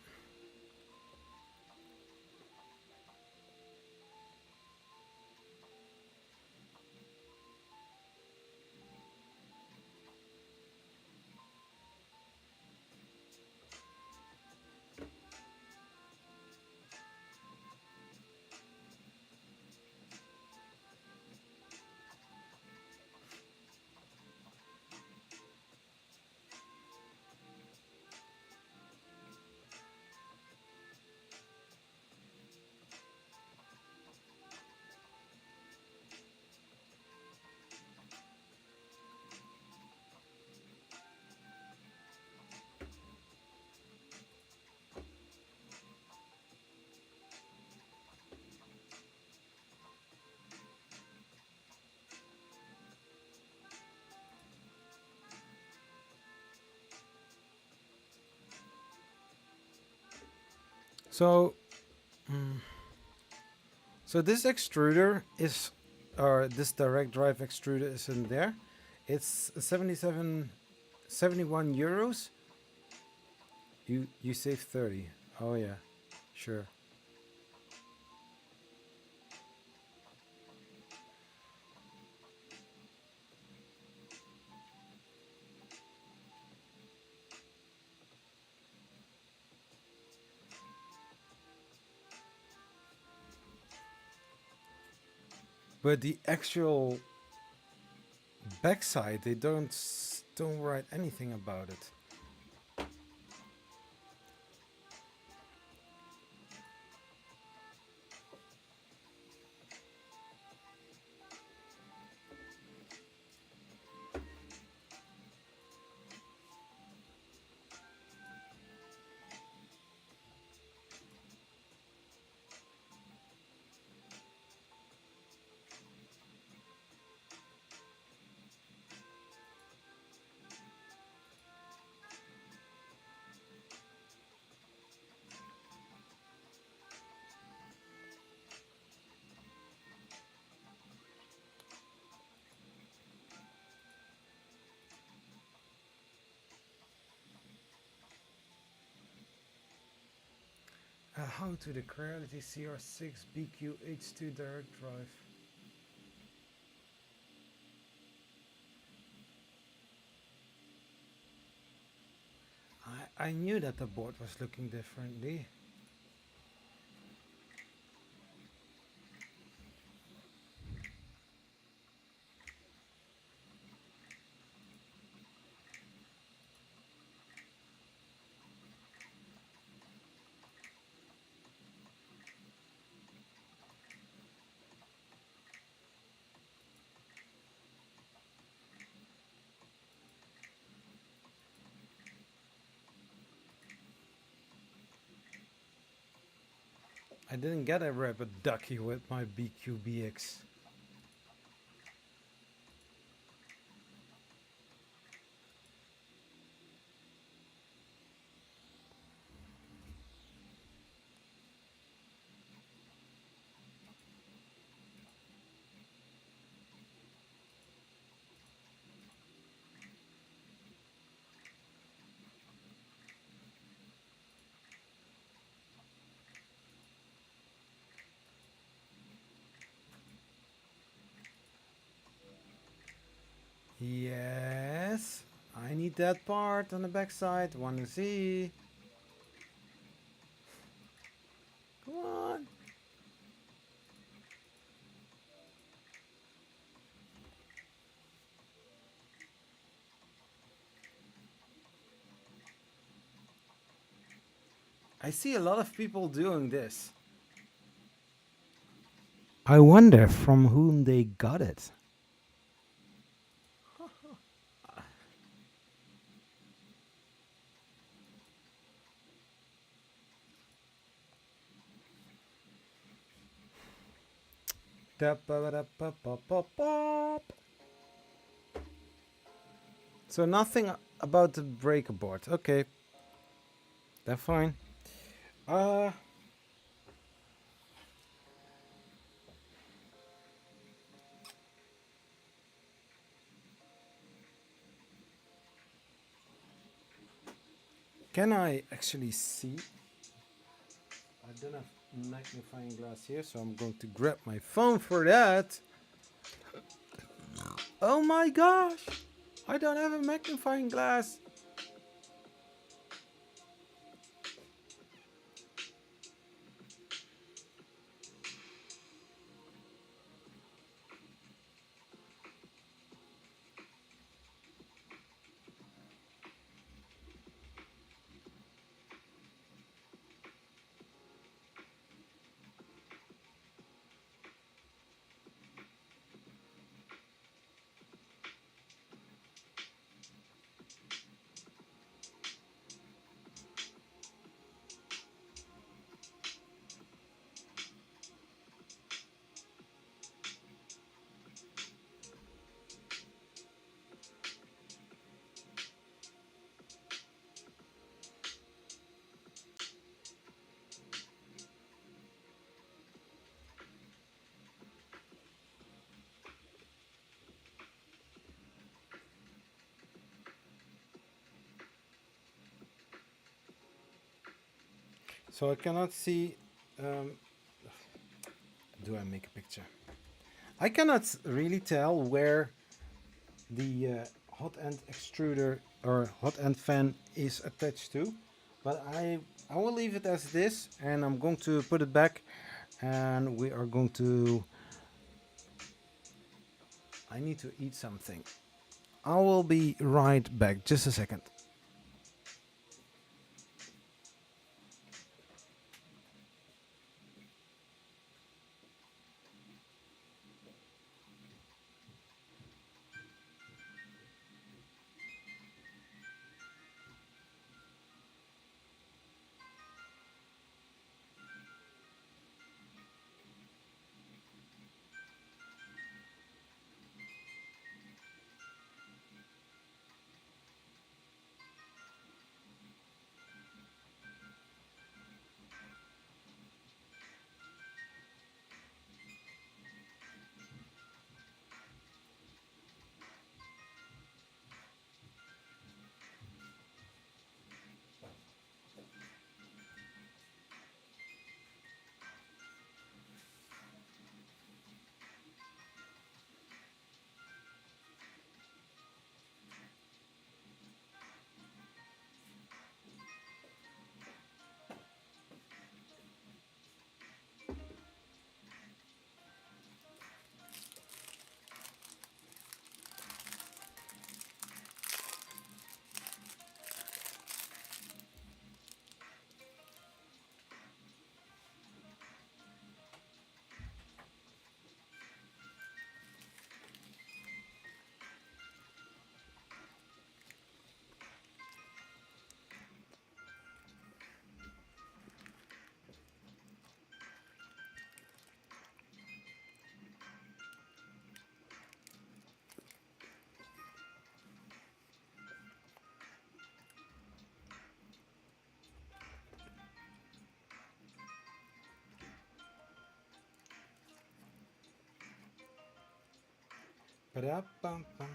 So, so this extruder is, or this direct drive extruder is in there. It's 71 euros. You save 30. Oh yeah, sure. But the actual backside, they don't write anything about it. How to the Creality CR6 BQ H2 direct drive. I knew that the board was looking differently. I didn't get a rabbit ducky with my Biqu BX. Yes, I need that part on the backside. Wanna see? Come on. I see a lot of people doing this. I wonder from whom they got it. So nothing about the breaker board. Okay, that's fine. Uh, can I actually see? I don't have magnifying glass here, so I'm going to grab my phone for that. Oh my gosh! I don't have a magnifying glass. So I cannot see. Um, do I make a picture? I cannot really tell where the hot end extruder or hot end fan is attached to, but I will leave it as this, and I'm going to put it back, and we are going to. I need to eat something. I will be right back. Just a second. Ba-da-bum-bum.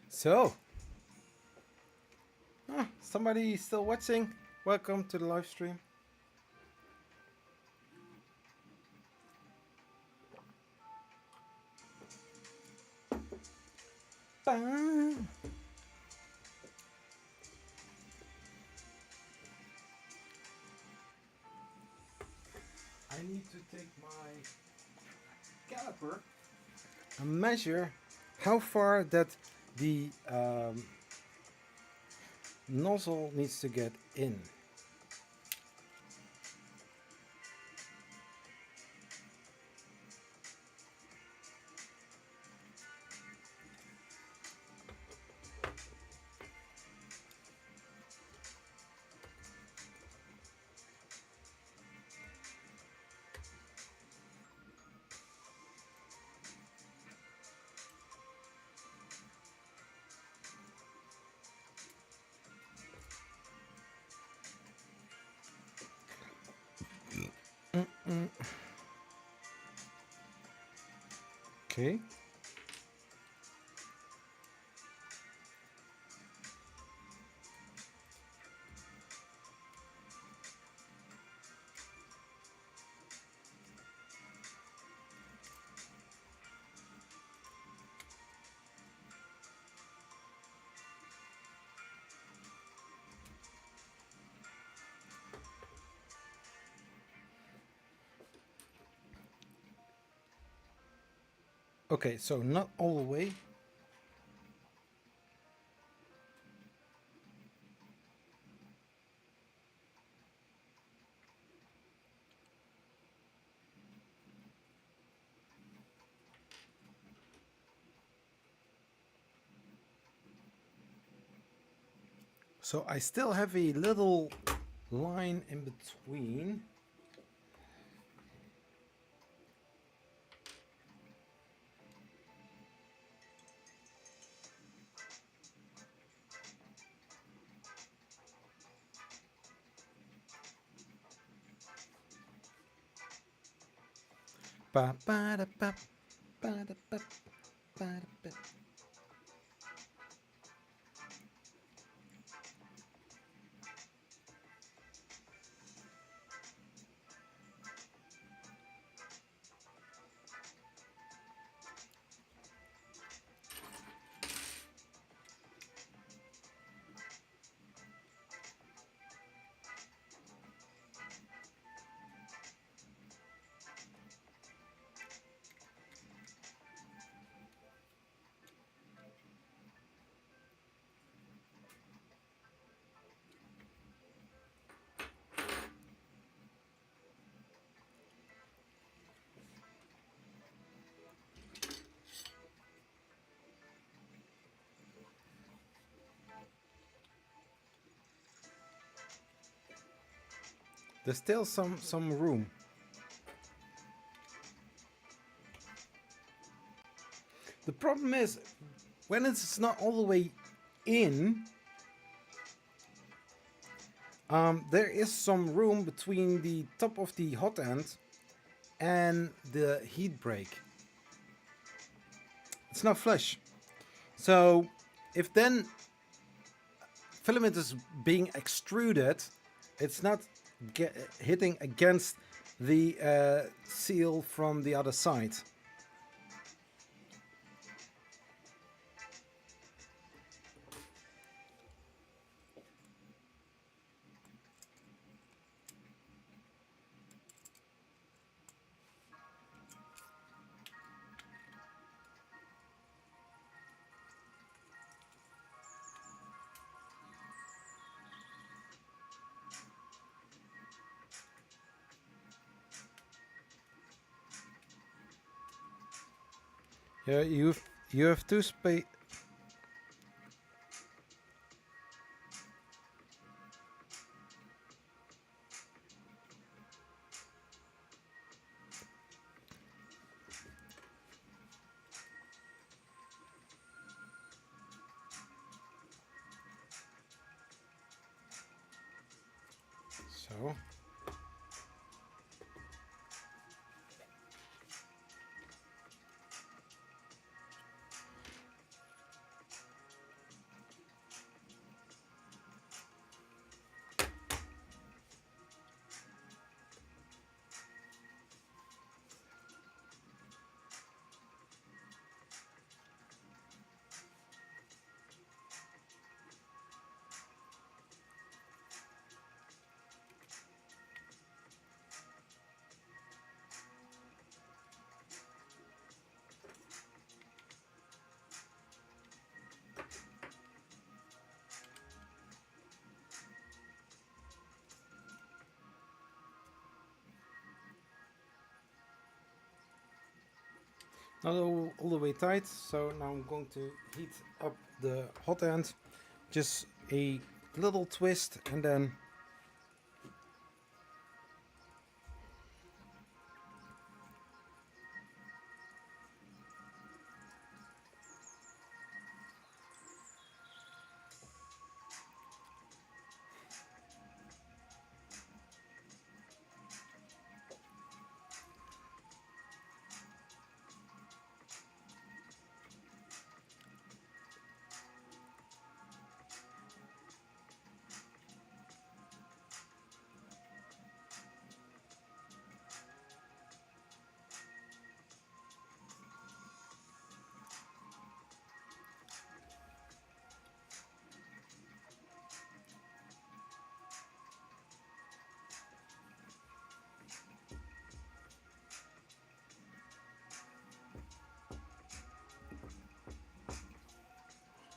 So, somebody still watching? Welcome to the live stream. Bam. I need to take my caliper and measure how far that the nozzle needs to get in. Okay. Okay, so not all the way. So I still have a little line in between. Ba ba da ba ba da ba ba da ba. There's still some room. The problem is when it's not all the way in, there is some room between the top of the hot end and the heat break. It's not flush. So if then filament is being extruded, it's not hitting against the seal from the other side. Yeah, you have two space. So not all the way tight, so now I'm going to heat up the hot end, just a little twist, and then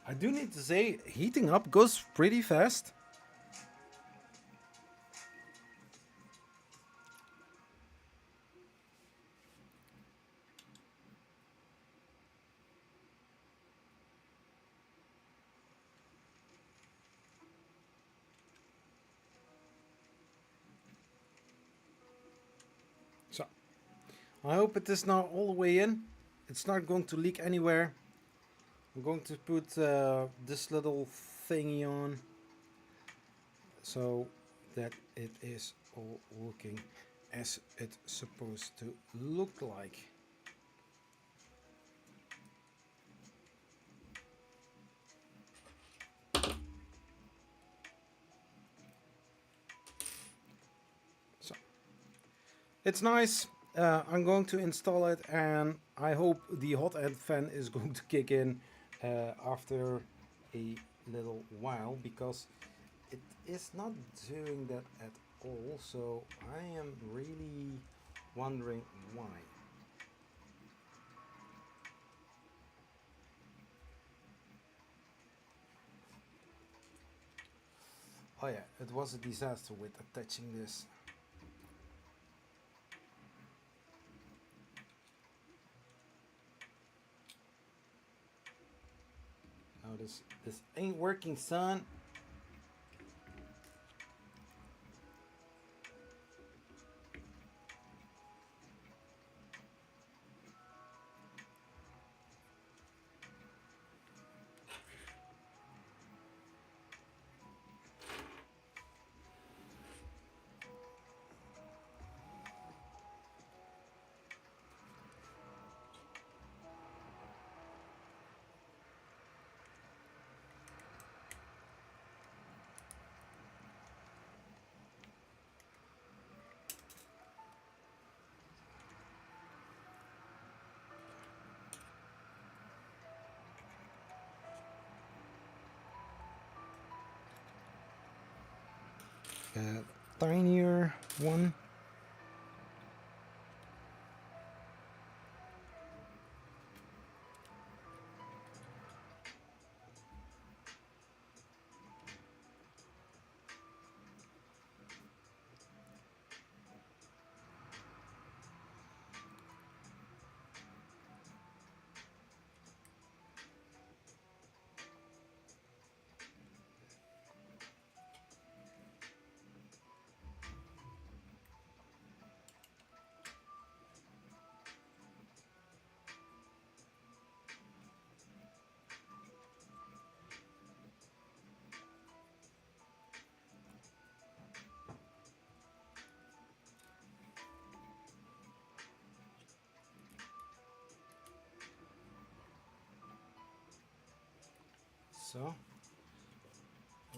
I do need to say, heating up goes pretty fast. So, I hope it is now all the way in. It's not going to leak anywhere. I'm going to put this little thingy on so that it is all looking as it's supposed to look like. So it's nice. I'm going to install it, and I hope the hot end fan is going to kick in after a little while, because it is not doing that at all. So I am really wondering why. Oh yeah, it was a disaster with attaching this. Now this ain't working, son. Tinier one. So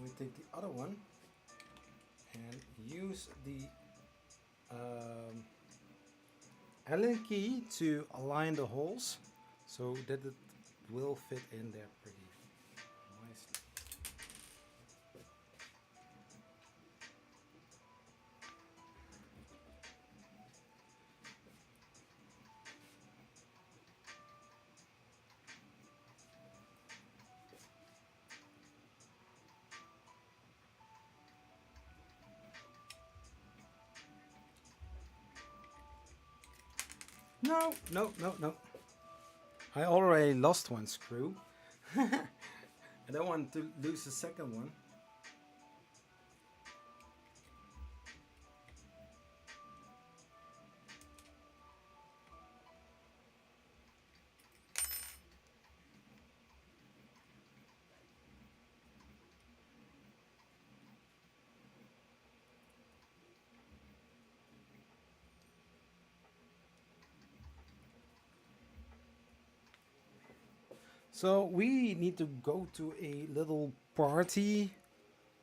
we take the other one and use the Allen key to align the holes so that it will fit in there pretty nicely. No, no, no, no. I already lost one screw. I don't want to lose the second one. So we need to go to a little party.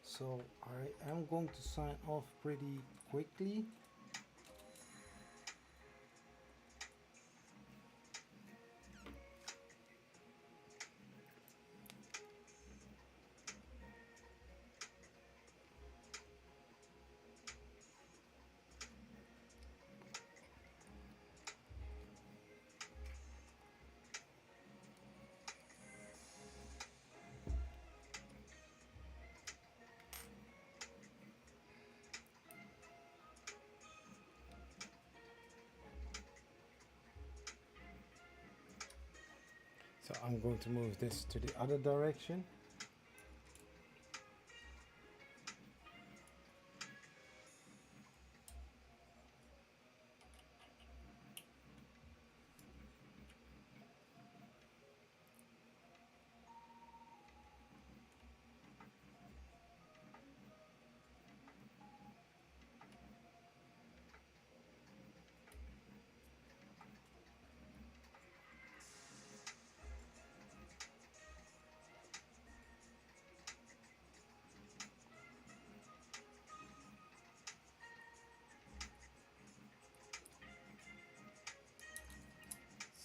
So I am going to sign off pretty quickly. So I'm going to move this to the other direction.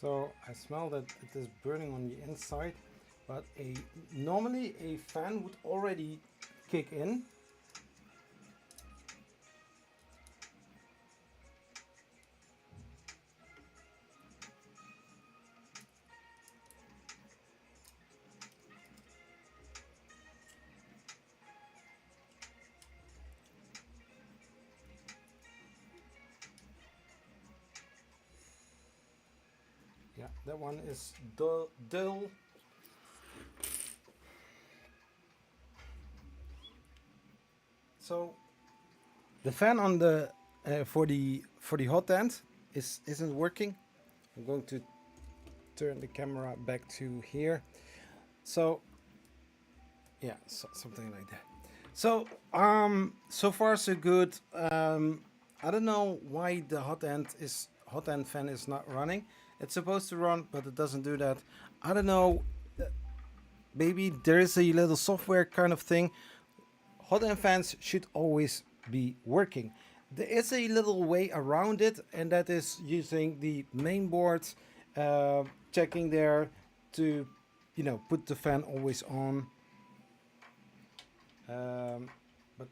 So I smell that it is burning on the inside, but normally a fan would already kick in. Yeah, that one is dull. So the fan on the for the Hotend isn't working. I'm going to turn the camera back to here. So yeah, something like that. So so far so good. I don't know why the Hotend fan is not running. It's supposed to run, but it doesn't do that. I don't know. Maybe there is a little software kind of thing. Hotend fans should always be working. There is a little way around it, and that is using the main board, checking there to, put the fan always on. But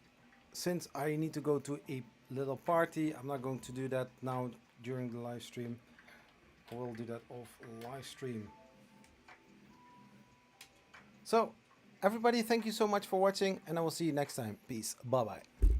since I need to go to a little party, I'm not going to do that now during the live stream. I will do that off live stream. So, everybody, thank you so much for watching, and I will see you next time. Peace. Bye bye.